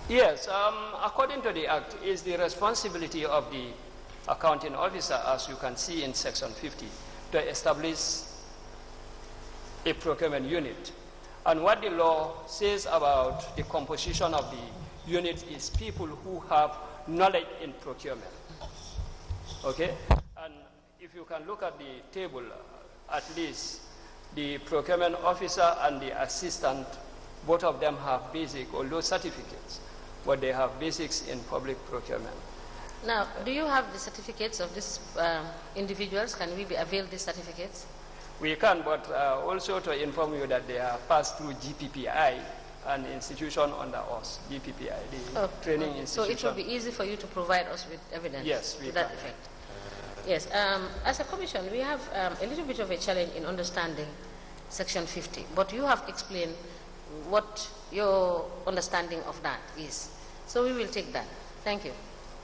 Speaker 2: Yes, according to the Act, it's the responsibility of the accounting officer, as you can see in Section 50, to establish a procurement unit. And what the law says about the composition of the unit is people who have knowledge in procurement. Okay? And if you can look at the table, at least the procurement officer and the assistant, both of them have basic, although certificates, but they have basics in public procurement.
Speaker 1: Now, do you have the certificates of these individuals? Can we avail these certificates?
Speaker 2: We can, but also to inform you that they are passed through GPPI, an institution under us, GPPI, the training institution.
Speaker 1: So it will be easy for you to provide us with evidence to that effect. Yes, as a commission, we have a little bit of a challenge in understanding Section 50, but you have explained what your understanding of that is. So we will take that. Thank you.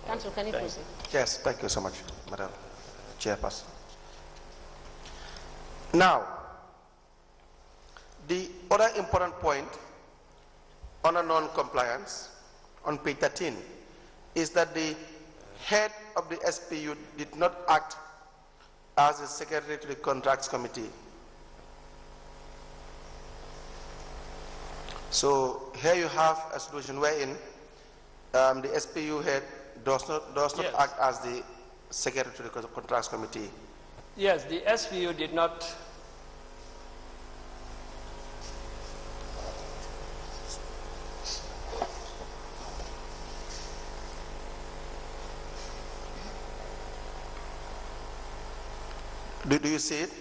Speaker 1: Council, can you proceed?
Speaker 3: Yes, thank you so much, Madam Chairperson. Now, the other important point on a non-compliance on page 13 is that the head of the SPU did not act as a secretary to the contracts committee. So here you have a situation wherein the SPU head does not act as the secretary to the contracts committee.
Speaker 2: Yes, the SPU did not.
Speaker 3: Do you see it?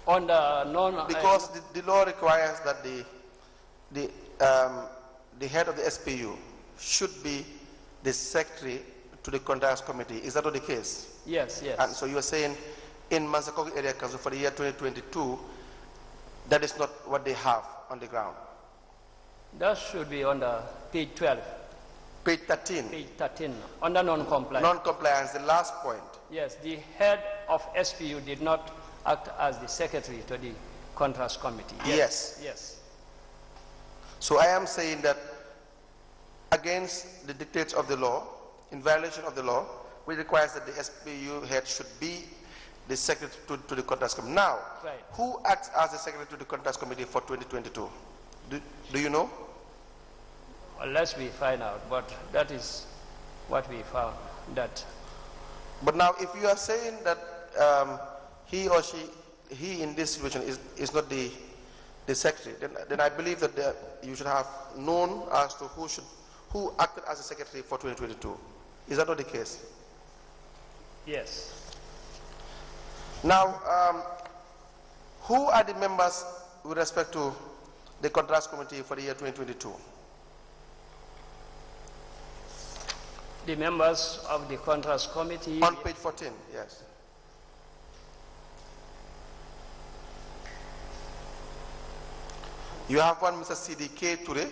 Speaker 2: On the non.
Speaker 3: Because the law requires that the head of the SPU should be the secretary to the contracts committee. Is that not the case?
Speaker 2: Yes, yes.
Speaker 3: And so you are saying in Mansakogi Area Council for the year 2022, that is not what they have on the ground.
Speaker 2: That should be on the page 12.
Speaker 3: Page 13.
Speaker 2: Page 13, under non-compliance.
Speaker 3: Non-compliance, the last point.
Speaker 2: Yes, the head of SPU did not act as the secretary to the contracts committee.
Speaker 3: Yes.
Speaker 2: Yes.
Speaker 3: So I am saying that against the dictates of the law, in violation of the law, which requires that the SPU head should be the secretary to the contracts committee. Now, who acts as the secretary to the contracts committee for 2022? Do you know?
Speaker 2: Unless we find out, but that is what we found. That.
Speaker 3: But now, if you are saying that he or he in this situation is not the secretary, then I believe that you should have known as to who acted as a secretary for 2022. Is that not the case?
Speaker 2: Yes.
Speaker 3: Now, who are the members with respect to the contracts committee for the year 2022?
Speaker 2: The members of the contracts committee.
Speaker 3: On page 14, yes. You have one, Mr. CDK Toure.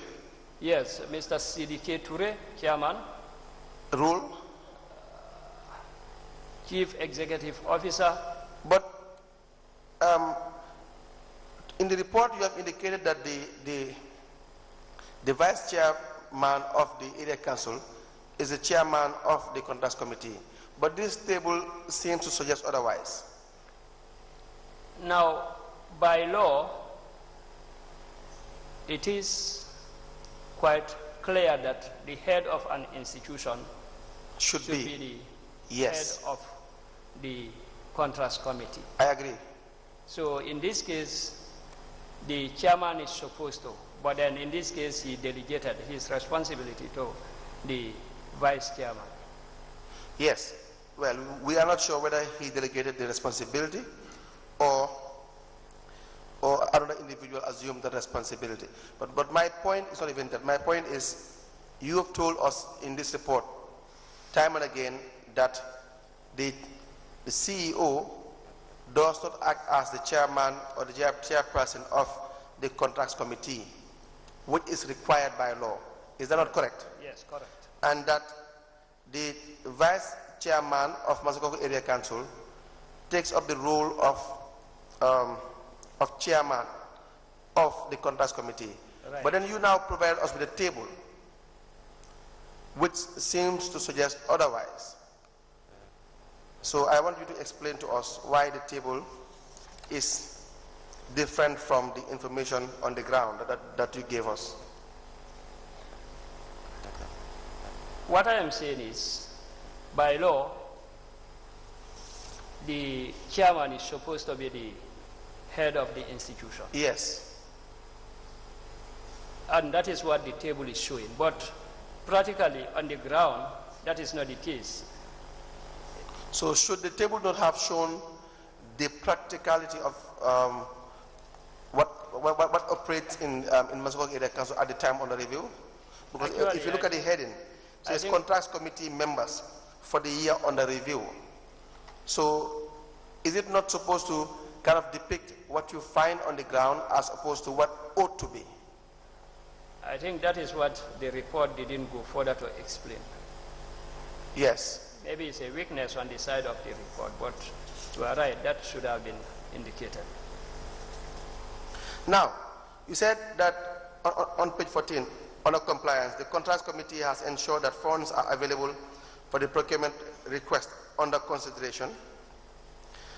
Speaker 2: Yes, Mr. CDK Toure, chairman.
Speaker 3: Rule.
Speaker 2: Chief Executive Officer.
Speaker 3: But in the report you have indicated that the vice chairman of the area council is the chairman of the contracts committee. But this table seems to suggest otherwise.
Speaker 2: Now, by law, it is quite clear that the head of an institution should be the head of the contracts committee.
Speaker 3: I agree.
Speaker 2: So in this case, the chairman is supposed to, but then in this case he delegated his responsibility to the vice chairman.
Speaker 3: Yes. Well, we are not sure whether he delegated the responsibility or another individual assumed the responsibility. But my point is not even that. My point is, you have told us in this report time and again that the CEO does not act as the chairman or the chairperson of the contracts committee, which is required by law. Is that not correct?
Speaker 2: Yes, correct.
Speaker 3: And that the vice chairman of Masakoko Area Council takes up the role of chairman of the contracts committee.
Speaker 2: Right.
Speaker 3: But then you now provide us with a table which seems to suggest otherwise. So I want you to explain to us why the table is different from the information on the ground that you gave us.
Speaker 2: What I am saying is, by law, the chairman is supposed to be the head of the institution.
Speaker 3: Yes.
Speaker 2: And that is what the table is showing. But practically, on the ground, that is not the case.
Speaker 3: So should the table not have shown the practicality of what operates in Masakoko Area Council at the time under review? Because actually, if you look at the heading, it says contracts committee members for the year under review. So is it not supposed to kind of depict what you find on the ground as opposed to what ought to be?
Speaker 2: I think that is what the report didn't go further to explain.
Speaker 3: Yes.
Speaker 2: Maybe it's a weakness on the side of the report, but you are right, that should have been indicated.
Speaker 3: Now, you said that on page 14, under compliance, the contracts committee has ensured that funds are available for the procurement request under consideration.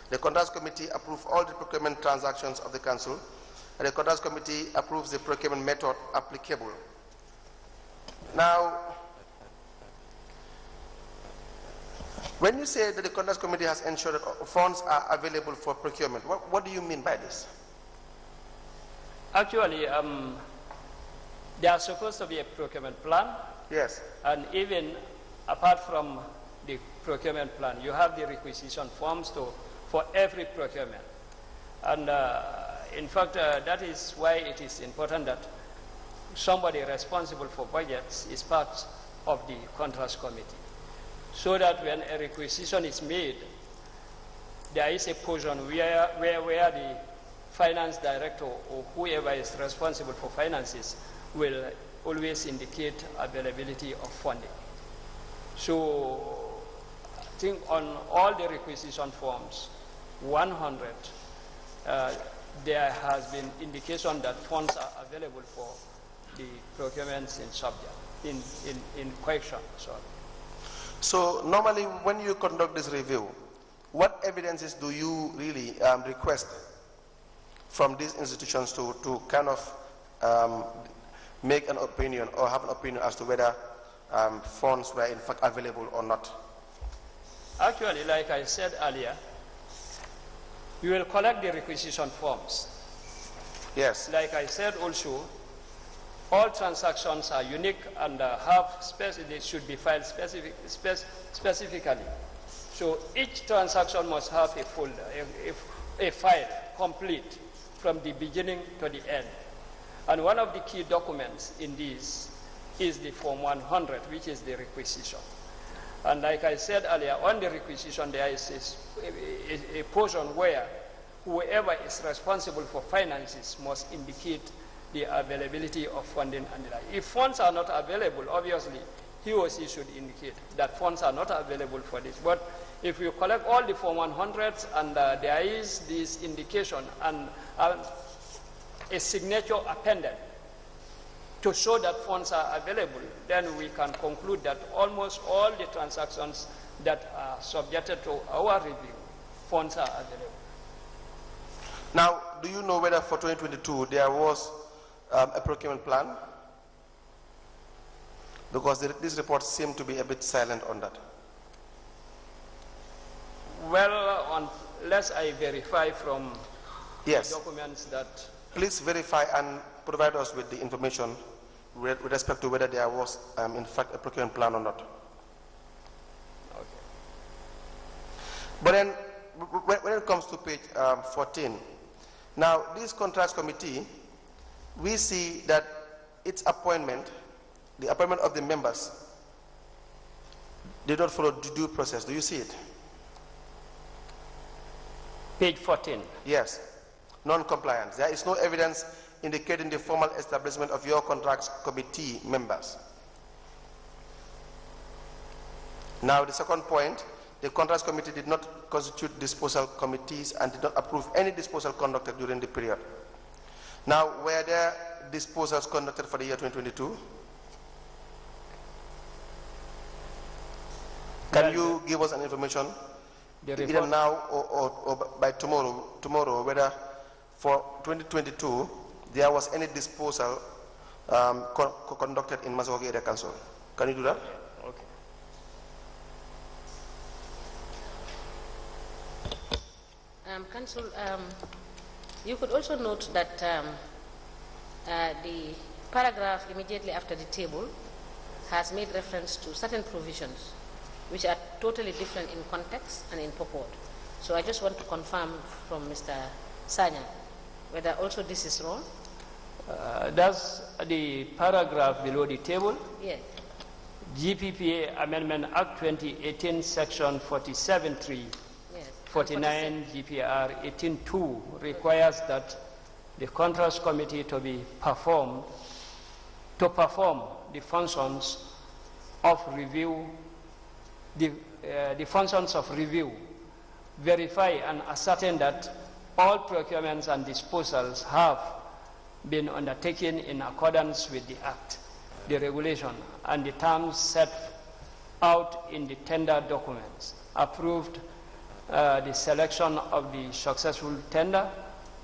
Speaker 3: The contracts committee approves all the procurement transactions of the council, and the contracts committee approves the procurement method applicable. Now, when you say that the contracts committee has ensured that funds are available for procurement, what do you mean by this?
Speaker 2: Actually, there are supposed to be a procurement plan.
Speaker 3: Yes.
Speaker 2: And even apart from the procurement plan, you have the requisition forms for every procurement. And in fact, that is why it is important that somebody responsible for budgets is part of the contracts committee. So that when a requisition is made, there is a portion where the finance director or whoever is responsible for finances will always indicate availability of funding. So I think on all the requisition forms, 100, there has been indication that funds are available for the procurements in subject, in question, sorry.
Speaker 3: So normally when you conduct this review, what evidences do you really request from these institutions to kind of make an opinion or have an opinion as to whether funds were in fact available or not?
Speaker 2: Actually, like I said earlier, you will collect the requisition forms.
Speaker 3: Yes.
Speaker 2: Like I said also, all transactions are unique and they should be filed specifically. So each transaction must have a folder, a file complete from the beginning to the end. And one of the key documents in this is the Form 100, which is the requisition. And like I said earlier, on the requisition there is a portion where whoever is responsible for finances must indicate the availability of funding and the like. If funds are not available, obviously, he or she should indicate that funds are not available for this. But if you collect all the Form 100s and there is this indication and a signature appended to show that funds are available, then we can conclude that almost all the transactions that are subjected to our review, funds are available.
Speaker 3: Now, do you know whether for 2022 there was a procurement plan? Because this report seemed to be a bit silent on that.
Speaker 2: Well, unless I verify from
Speaker 3: yes.
Speaker 2: the documents that...
Speaker 3: Please verify and provide us with the information with respect to whether there was, in fact, a procurement plan or not.
Speaker 2: Okay.
Speaker 3: But then, when it comes to page 14, now this contracts committee, we see that its appointment, the appointment of the members, did not follow the due process. Do you see it?
Speaker 2: Page 14.
Speaker 3: Yes, non-compliance. There is no evidence indicating the formal establishment of your contracts committee members. Now, the second point, the contracts committee did not constitute disposal committees and did not approve any disposal conducted during the period. Now, were there disposals conducted for the year 2022? Can you give us an information, either now or by tomorrow, whether for 2022 there was any disposal conducted in Masakoke Area Council? Can you do that?
Speaker 2: Okay.
Speaker 1: Council, you could also note that the paragraph immediately after the table has made reference to certain provisions which are totally different in context and in purport. So I just want to confirm from Mr. Sanya whether also this is wrong.
Speaker 2: That's the paragraph below the table.
Speaker 1: Yes.
Speaker 2: GPPA Amendment Act 2018, Section 47.3,
Speaker 1: Yes.
Speaker 2: 49 GPR 18.2 requires that the contracts committee to perform the functions of review, the functions of review, verify and ascertain that all procurements and disposals have been undertaken in accordance with the Act, the regulation, and the terms set out in the tender documents, approved the selection of the successful tender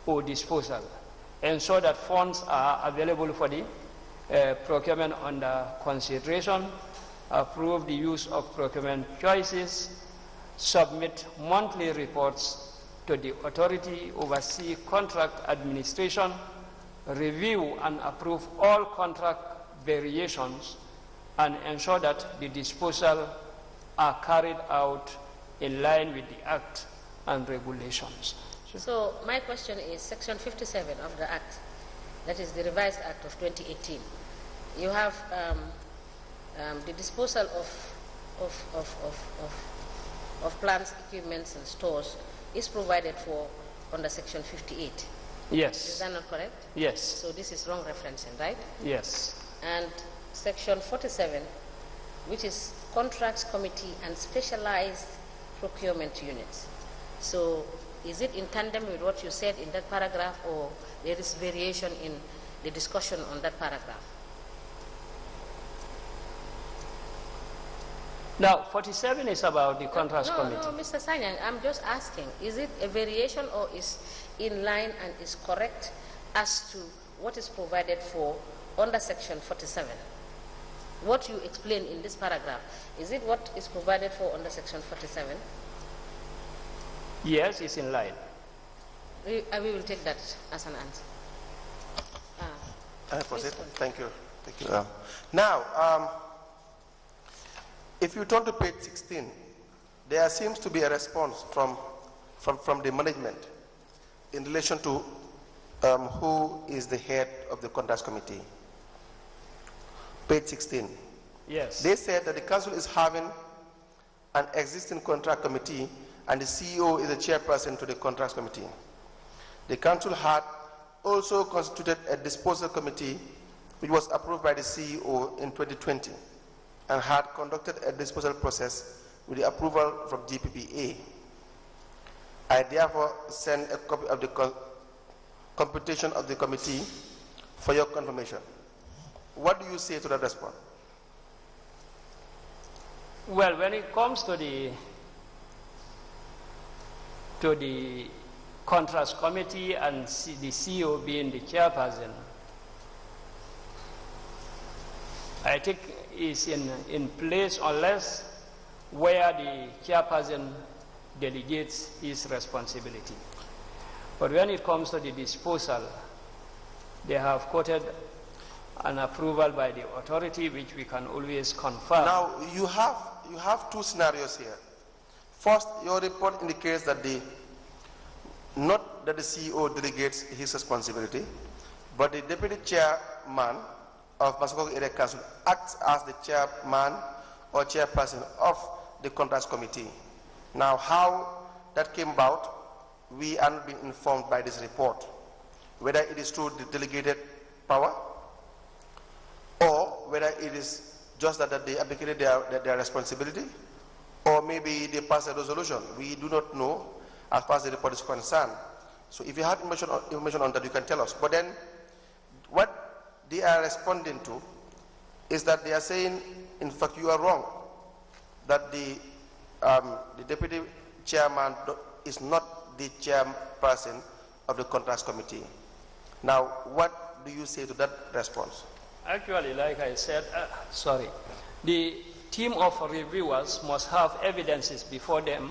Speaker 2: or disposal, ensure that funds are available for the procurement under consideration, approve the use of procurement choices, submit monthly reports to the authority, oversee contract administration, review and approve all contract variations, and ensure that the disposal are carried out in line with the Act and regulations.
Speaker 1: So my question is Section 57 of the Act, that is the revised Act of 2018. You have the disposal of plants, equipments, and stores is provided for under Section 58.
Speaker 2: Yes.
Speaker 1: Is that not correct?
Speaker 2: Yes.
Speaker 1: So this is wrong referencing, right?
Speaker 2: Yes.
Speaker 1: And Section 47, which is contracts committee and specialized procurement units. So is it in tandem with what you said in that paragraph, or there is variation in the discussion on that paragraph?
Speaker 2: Now, 47 is about the contracts committee.
Speaker 1: No, Mr. Sanyang, I'm just asking, is it a variation or is in line and is correct as to what is provided for under Section 47? What you explain in this paragraph, is it what is provided for under Section 47?
Speaker 2: Yes, it's in line.
Speaker 1: We will take that as an answer.
Speaker 3: Thank you. Thank you. Now, if you turn to page 16, there seems to be a response from the management in relation to who is the head of the contracts committee. Page 16.
Speaker 2: Yes.
Speaker 3: They said that the council is having an existing contract committee and the CEO is the chairperson to the contracts committee. The council had also constituted a disposal committee which was approved by the CEO in 2020 and had conducted a disposal process with the approval from GPPA. I therefore send a copy of the computation of the committee for your confirmation. What do you say to that response?
Speaker 2: Well, when it comes to the contracts committee and the CEO being the chairperson, I think is in place unless where the chairperson delegates his responsibility. But when it comes to the disposal, they have quoted an approval by the authority, which we can always confirm.
Speaker 3: Now, you have two scenarios here. First, your report indicates that not that the CEO delegates his responsibility, but the deputy chairman of Masakoke Area Council acts as the chairman or chairperson of the contracts committee. Now, how that came about, we are not being informed by this report, whether it is through the delegated power or whether it is just that they abdicated their responsibility, or maybe they passed a resolution. We do not know as far as the report is concerned. So if you have information on that, you can tell us. But then what they are responding to is that they are saying, in fact, you are wrong, that the deputy chairman is not the chairperson of the contracts committee. Now, what do you say to that response?
Speaker 2: Actually, like I said, the team of reviewers must have evidences before them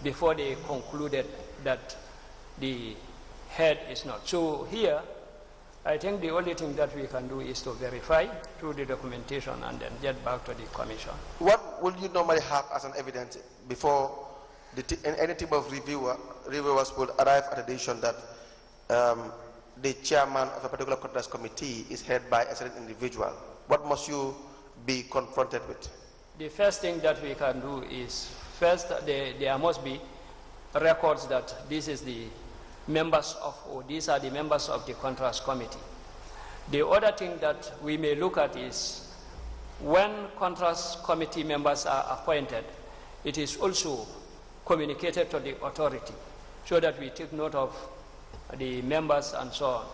Speaker 2: before they concluded that the head is not. So here, I think the only thing that we can do is to verify through the documentation and then get back to the commission.
Speaker 3: What would you normally have as an evidence before any team of reviewers would arrive at a decision that the chairman of a particular contracts committee is headed by a certain individual? What must you be confronted with?
Speaker 2: The first thing that we can do is, first, there must be records that this is the members of, or these are the members of the contracts committee. The other thing that we may look at is when contracts committee members are appointed, it is also communicated to the authority so that we take note of the members and so on.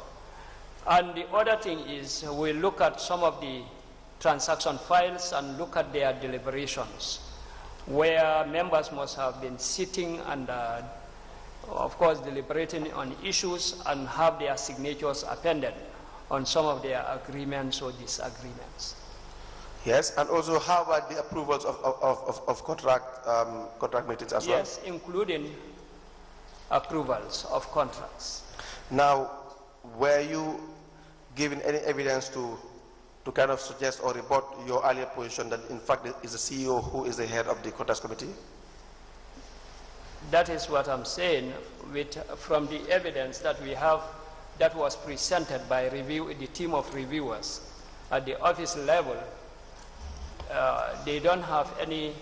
Speaker 2: And the other thing is we look at some of the transaction files and look at their deliberations, where members must have been sitting and of course deliberating on issues and have their signatures appended on some of their agreements or disagreements.
Speaker 3: Yes, and also how about the approvals of contract meetings as well?
Speaker 2: Yes, including approvals of contracts.
Speaker 3: Now, were you given any evidence to kind of suggest or report your earlier position that in fact it is the CEO who is the head of the contracts committee?
Speaker 2: That is what I'm saying. From the evidence that we have that was presented by the team of reviewers at the office level, they don't have any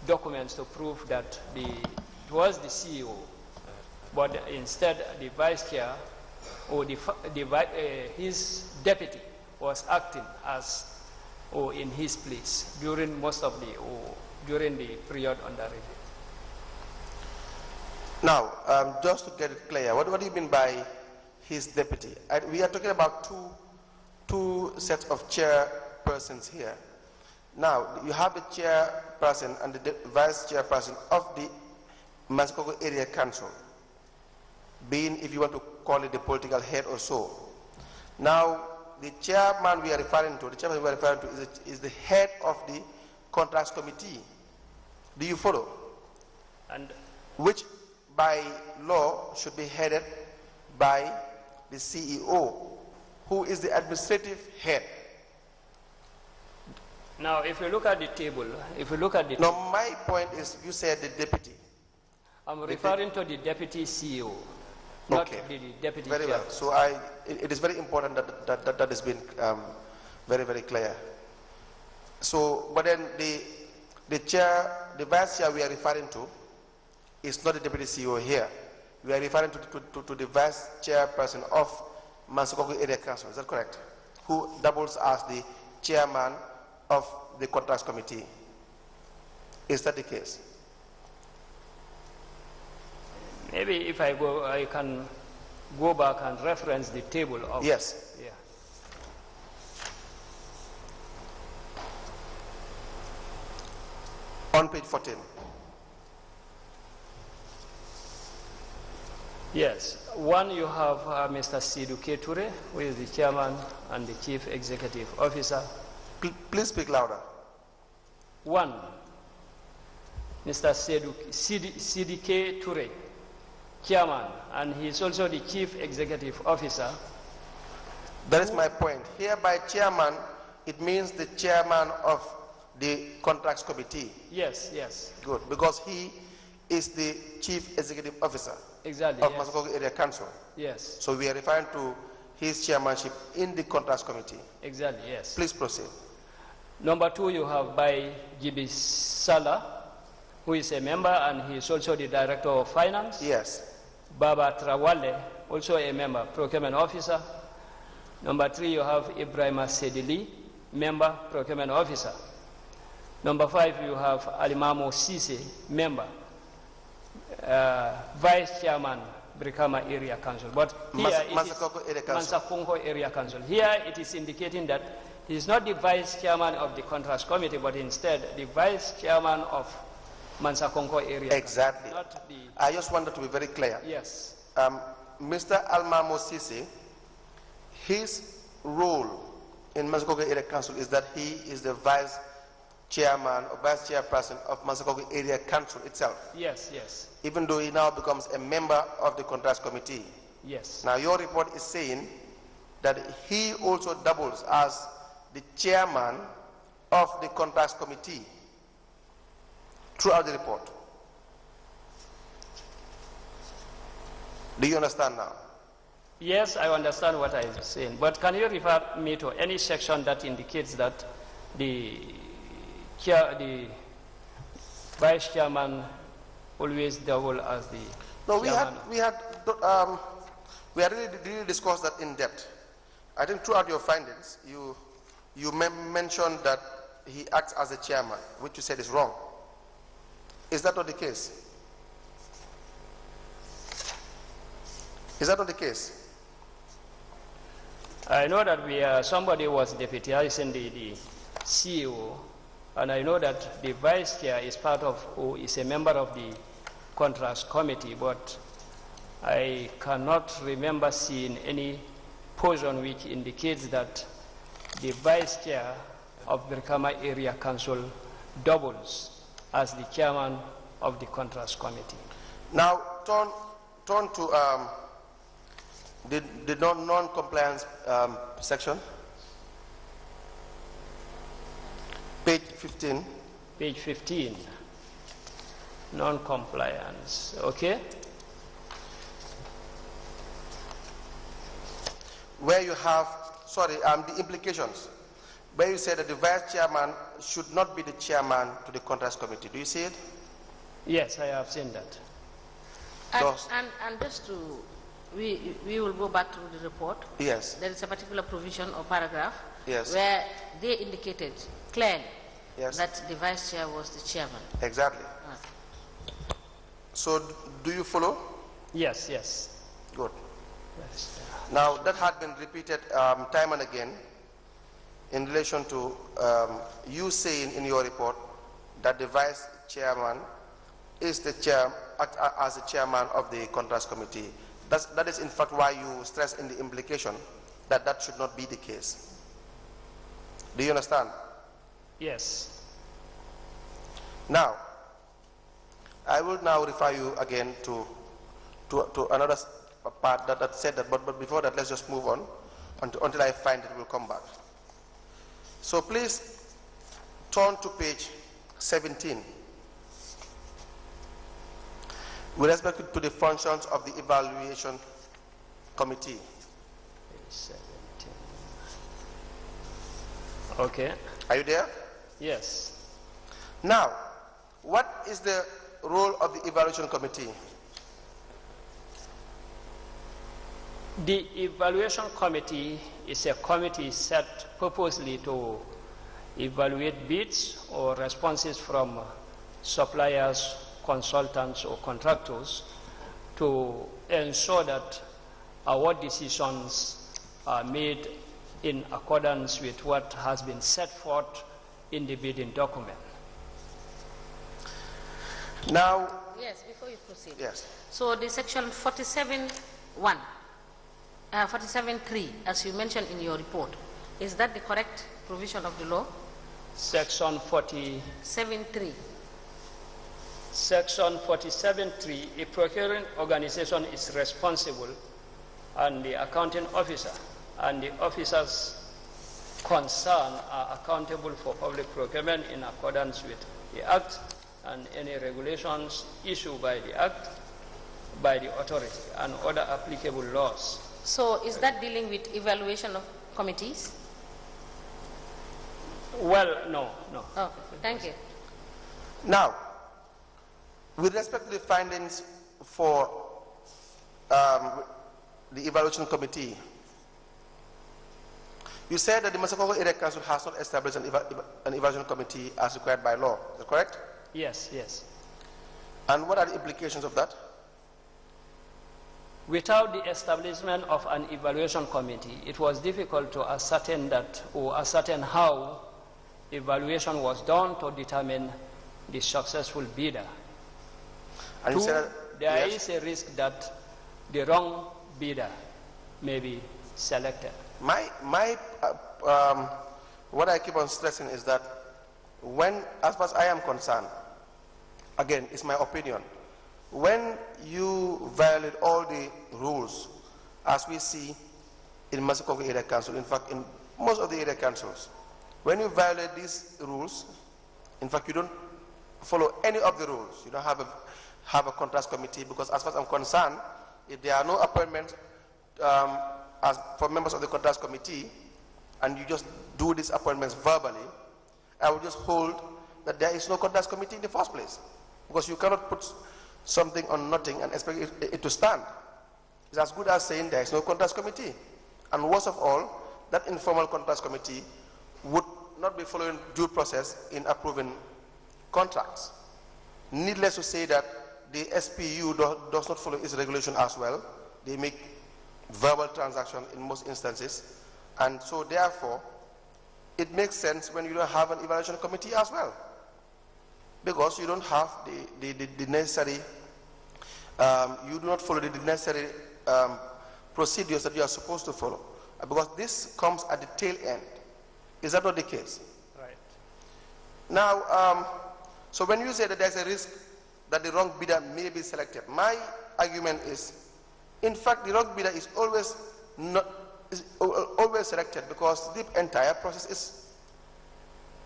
Speaker 2: documents to prove that it was the CEO, but instead the vice chair or his deputy was acting as or in his place during most of during the period under review.
Speaker 3: Now, just to get it clear, what do you mean by his deputy? We are talking about two sets of chairpersons here. Now, you have the chairperson and the vice chairperson of the Massaconco Area Council, being, if you want to call it, the political head or so. Now, the chairman we are referring to, is the head of the contracts committee. Do you follow?
Speaker 2: And
Speaker 3: which, by law, should be headed by the CEO, who is the administrative head.
Speaker 2: Now, if you look at the table,
Speaker 3: Now, my point is, you said the deputy.
Speaker 2: I'm referring to the deputy CEO, not
Speaker 3: okay.
Speaker 2: the deputy
Speaker 3: Very
Speaker 2: chair.
Speaker 3: well. So it is very important that has been very, very clear. So, but then the vice chair we are referring to is not the deputy CEO here. We are referring to the vice chairperson of Massaconco Area Council. Is that correct? Who doubles as the chairman of the contracts committee. Is that the case?
Speaker 2: Maybe if I can go back and reference the table of.
Speaker 3: Yes.
Speaker 2: Yeah.
Speaker 3: On page 14.
Speaker 2: Yes. One, you have Mr. Sidou Ture, who is the chairman and the chief executive officer.
Speaker 3: Please speak louder.
Speaker 2: One, Mr. Sidou Ture, chairman, and he is also the chief executive officer.
Speaker 3: That is my point. Here by chairman, it means the chairman of the contracts committee.
Speaker 2: Yes, yes.
Speaker 3: Good, because he is the chief executive officer.
Speaker 2: Exactly,
Speaker 3: of
Speaker 2: yes.
Speaker 3: Massaconco Area Council.
Speaker 2: Yes.
Speaker 3: So we are referring to his chairmanship in the contracts committee.
Speaker 2: Exactly, yes.
Speaker 3: Please proceed.
Speaker 2: Number two, you have by Gibi Sala, who is a member and he is also the director of finance.
Speaker 3: Yes.
Speaker 2: Baba Trawale, also a member, procurement officer. Number 3, you have Ibrahima Sedili, member, procurement officer. Number 5, you have Alimamo Sise, member, vice chairman, Brikama Area Council. But here Mansakongo Area Council. Here it is indicating that he is not the vice chairman of the contracts committee, but instead the vice chairman of Mansakongo Area
Speaker 3: exactly.
Speaker 2: Council. Not the...
Speaker 3: I just wanted to be very clear.
Speaker 2: Yes.
Speaker 3: Mr. Almamo Sisi, his role in Mansakongo Area Council is that he is the vice chairman or vice chairperson of Mansakongo Area Council itself.
Speaker 2: Yes, yes.
Speaker 3: Even though he now becomes a member of the contracts committee.
Speaker 2: Yes.
Speaker 3: Now your report is saying that he also doubles as the chairman of the contracts committee throughout the report. Do you understand now?
Speaker 2: Yes, I understand what I'm saying. But can you refer me to any section that indicates that the vice chairman always double as the
Speaker 3: no,
Speaker 2: chairman?
Speaker 3: we had really discussed that in depth. I think throughout your findings, you mentioned that he acts as a chairman, which you said is wrong. Is that not the case? Is that not the case?
Speaker 2: I know that somebody was deputizing the CEO, and I know that the vice chair is is a member of the contracts committee, but I cannot remember seeing any portion which indicates that the vice chair of Brikama Area Council doubles as the chairman of the contracts committee.
Speaker 3: Now turn to the non-compliance section. Page 15.
Speaker 2: Page 15. Non-compliance. Okay.
Speaker 3: Where you have, the implications. Where you say that the vice chairman should not be the chairman to the contracts committee. Do you see it?
Speaker 2: Yes, I have seen that.
Speaker 1: And just to, we will go back to the report.
Speaker 3: Yes.
Speaker 1: There is a particular provision or paragraph
Speaker 3: yes.
Speaker 1: where they indicated clearly
Speaker 3: yes.
Speaker 1: that the vice chair was the chairman.
Speaker 3: Exactly. So do you follow?
Speaker 2: Yes, yes.
Speaker 3: Good. Now that had been repeated time and again in relation to you saying in your report that the vice chairman is the as the chairman of the contracts committee. That is in fact why you stress in the implication that that should not be the case. Do you understand?
Speaker 2: Yes.
Speaker 3: Now, I will now refer you again to another part that said that, but before that, let's just move on until I find it, we'll come back. So please turn to page 17. With respect to the functions of the evaluation committee.
Speaker 2: Page 17. Okay.
Speaker 3: Are you there?
Speaker 2: Yes.
Speaker 3: Now, what is the role of the evaluation committee?
Speaker 2: The evaluation committee is a committee set purposely to evaluate bids or responses from suppliers, consultants or contractors to ensure that award decisions are made in accordance with what has been set forth in the bidding document.
Speaker 3: Now,
Speaker 1: yes, before you proceed.
Speaker 3: Yes.
Speaker 1: So the section 47.1, 47.3, as you mentioned in your report, is that the correct provision of the law?
Speaker 2: Section
Speaker 1: 47.3.
Speaker 2: Section 47.3, a procuring organization is responsible, and the accounting officer and the officers concerned are accountable for public procurement in accordance with the Act and any regulations issued by the Act, by the authority, and other applicable laws.
Speaker 1: So is that dealing with evaluation of committees?
Speaker 2: Well, no.
Speaker 1: Okay, thank you.
Speaker 3: Now, with respect to the findings for the evaluation committee. You said that the Massacongo Area Council has not established an evaluation committee as required by law. Is that correct?
Speaker 2: Yes, yes.
Speaker 3: And what are the implications of that?
Speaker 2: Without the establishment of an evaluation committee, it was difficult to ascertain that or ascertain how evaluation was done to determine the successful bidder.
Speaker 3: And you said
Speaker 2: there is a risk that the wrong bidder may be selected.
Speaker 3: What I keep on stressing is that as far as I am concerned, again, it's my opinion, when you violate all the rules, as we see in Massacongo Area Council, in fact, in most of the area councils, when you violate these rules, in fact, you don't follow any of the rules. You don't have a contrast committee, because as far as I'm concerned, if there are no appointments as for members of the contrast committee, and you just do these appointments verbally, I will just hold that there is no contrast committee in the first place, because you cannot put something on nothing and expect it to stand. It's as good as saying there is no contrast committee. And worst of all, that informal contrast committee would not be following due process in approving contracts. Needless to say that the SPU does not follow its regulation as well. They make verbal transactions in most instances. And so therefore, it makes sense when you don't have an evaluation committee as well, because you don't have the necessary, you do not follow the necessary procedures that you are supposed to follow, because this comes at the tail end. Is that not the case?
Speaker 2: Right.
Speaker 3: Now, so when you say that there's a risk that the wrong bidder may be selected, my argument is, in fact, the wrong bidder is always selected, because the entire process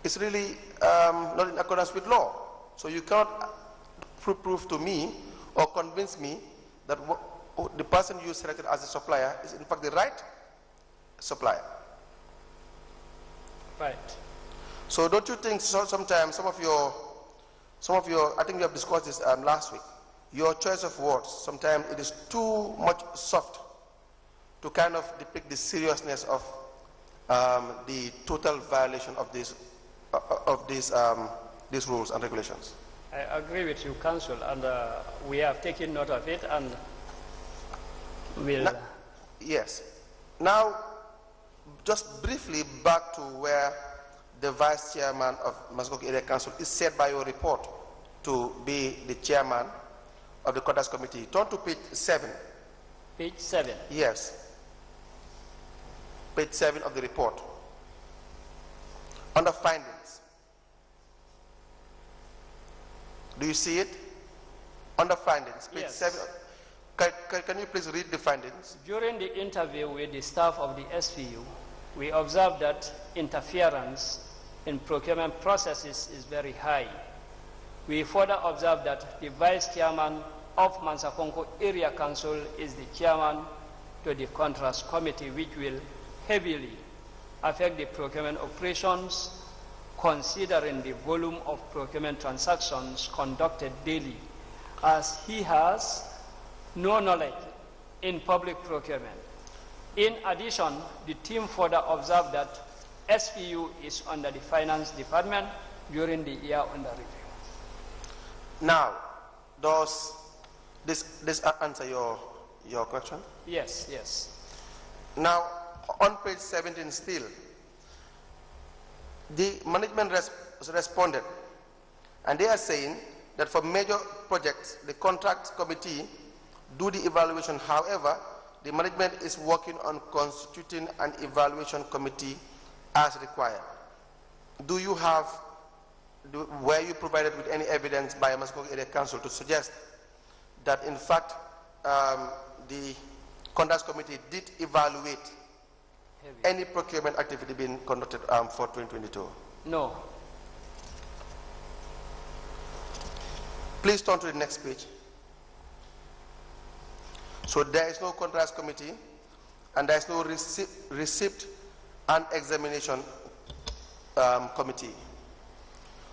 Speaker 3: is really not in accordance with law. So you cannot prove to me or convince me that the person you selected as a supplier is in fact the right supplier.
Speaker 2: Right.
Speaker 3: So don't you think sometimes some of your, I think we have discussed this last week, your choice of words, sometimes it is too much soft to kind of depict the seriousness of the total violation of these rules and regulations.
Speaker 2: I agree with you, Council, and we have taken note of it, and will.
Speaker 3: Yes. Now, just briefly back to where the Vice Chairman of Massacongo Area Council is said by your report to be the Chairman of the Contrast Committee. Turn to page 7.
Speaker 2: Page 7?
Speaker 3: Yes. Page 7 of the report. Under findings. Do you see it? Under findings, page
Speaker 2: Yes.
Speaker 3: 7. Can you please read the findings?
Speaker 2: During the interview with the staff of the SPU, we observed that interference in procurement processes is very high. We further observed that the Vice Chairman of Massacongo Area Council is the Chairman to the Contrast Committee, which will heavily affect the procurement operations, considering the volume of procurement transactions conducted daily, as he has no knowledge in public procurement. In addition, the team further observed that SPU is under the Finance Department during the year under review.
Speaker 3: Now, does this answer your question?
Speaker 2: Yes, yes.
Speaker 3: Now, on page 17 still, the management responded, and they are saying that for major projects, the contract committee do the evaluation. However, the management is working on constituting an evaluation committee as required. Were you provided with any evidence by Massacongo Area Council to suggest that in fact the contract committee did evaluate any procurement activity being conducted for 2022?
Speaker 2: No.
Speaker 3: Please turn to the next page. So there is no contrast committee, and there is no receipt and examination committee.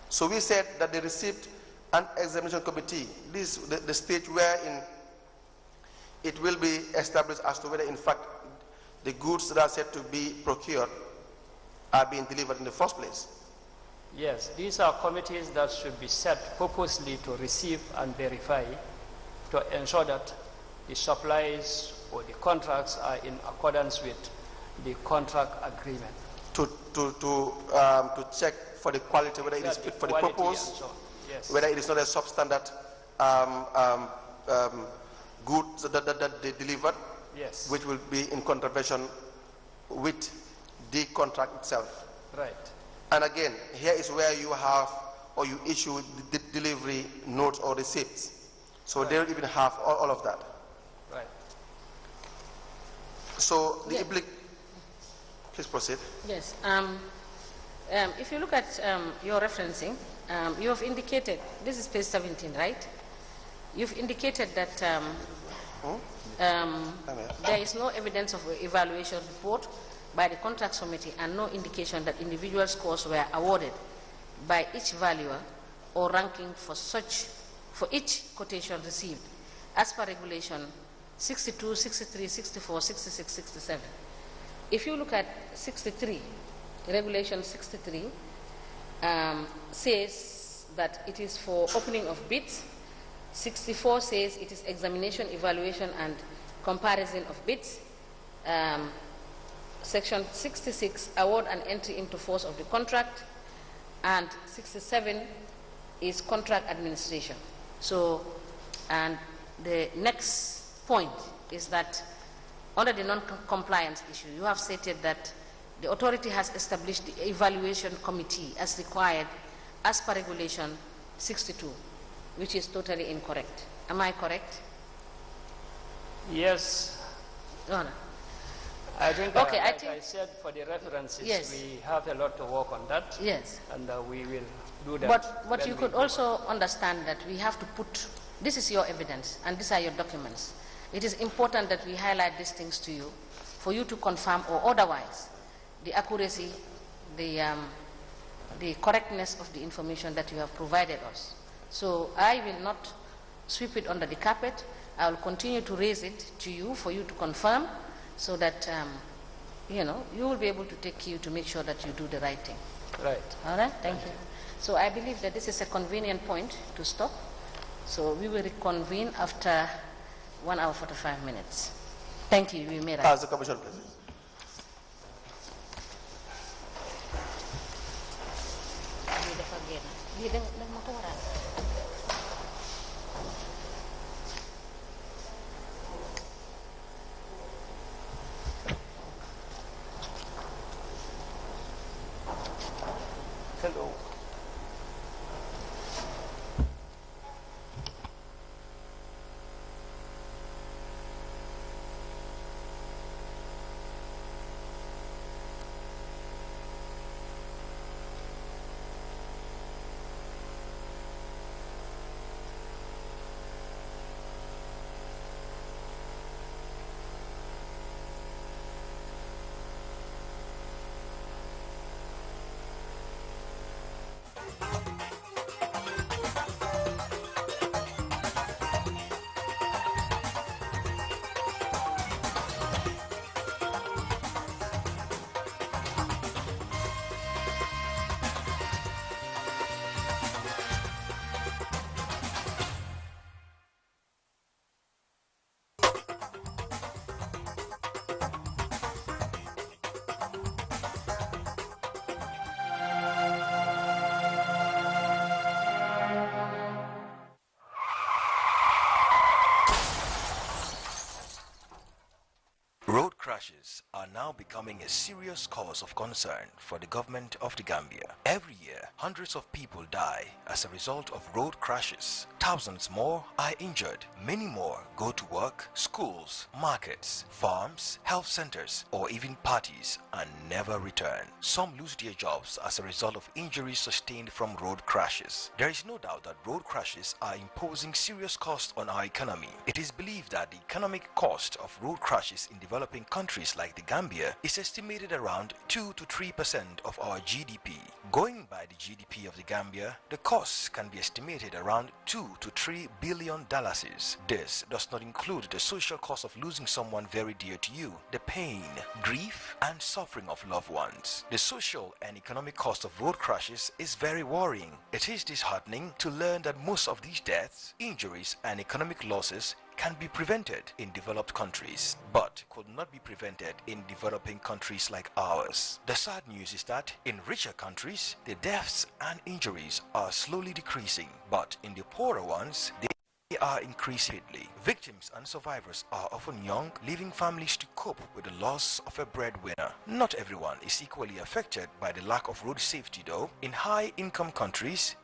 Speaker 3: So we said that the receipt and examination committee, this the stage wherein it will be established as to whether in fact the goods that are said to be procured are being delivered in the first place.
Speaker 2: Yes, these are committees that should be set purposely to receive and verify to ensure that the supplies or the contracts are in accordance with the contract agreement.
Speaker 3: To check for the quality, whether it is fit for the purpose,
Speaker 2: so, yes.
Speaker 3: whether it is not a substandard goods that they delivered,
Speaker 2: yes,
Speaker 3: which will be in contravention with the contract itself.
Speaker 2: Right.
Speaker 3: And again, here is where you have or you issue the delivery notes or receipts. So
Speaker 2: right.
Speaker 3: they don't even have all of that.
Speaker 2: Right.
Speaker 3: So the please proceed.
Speaker 1: Yes. If you look at your referencing, you have indicated, this is page 17, right? You've indicated that there is no evidence of evaluation report by the contracts committee and no indication that individual scores were awarded by each valuer or ranking for each quotation received as per regulation 62, 63, 64, 66, 67. If you look at 63, regulation 63 says that it is for opening of bids. 64 says it is examination, evaluation and comparison of bids. Section 66, award and entry into force of the contract, and 67 is contract administration. So, and the next point is that under the non-compliance issue, you have stated that the authority has established the evaluation committee as required as per regulation 62, which is totally incorrect. Am I correct?
Speaker 2: Yes.
Speaker 1: No, no.
Speaker 2: I think,
Speaker 1: okay,
Speaker 2: like I said, for the references,
Speaker 1: yes,
Speaker 2: we have a lot to work on that.
Speaker 1: Yes.
Speaker 2: And we will do that.
Speaker 1: But you could also understand that we have to put, this is your evidence and these are your documents. It is important that we highlight these things to you for you to confirm or otherwise the accuracy, the correctness of the information that you have provided us. So I will not sweep it under the carpet. I will continue to raise it to you for you to confirm, so that you know, you will be able to take care to make sure that you do the right thing.
Speaker 2: Right.
Speaker 1: All right. Thank you. So I believe that this is a convenient point to stop. So we will reconvene after 1 hour 45 minutes. Thank you. We may rise.
Speaker 3: As the Commission, please.
Speaker 2: Hello.
Speaker 6: Road crashes are now becoming a serious cause of concern for the government of the Gambia. Every year, hundreds of people die as a result of road crashes. Thousands more are injured. Many more go to work, schools, markets, farms, health centers, or even parties and never return. Some lose their jobs as a result of injuries sustained from road crashes. There is no doubt that road crashes are imposing serious costs on our economy. It is believed that the economic cost of road crashes in developing countries countries like the Gambia is estimated around 2 to 3% of our GDP. Going by the GDP of the Gambia, the cost can be estimated around $2 to $3 billion. This does not include the social cost of losing someone very dear to you, the pain, grief, and suffering of loved ones. The social and economic cost of road crashes is very worrying. It is disheartening to learn that most of these deaths, injuries, and economic losses can be prevented in developed countries, but could not be prevented in developing countries like ours. The sad news is that in richer countries, the deaths and injuries are slowly decreasing, but in the poorer ones, they are increasing. Victims and survivors are often young, leaving families to cope with the loss of a breadwinner. Not everyone is equally affected by the lack of road safety though. In high-income countries,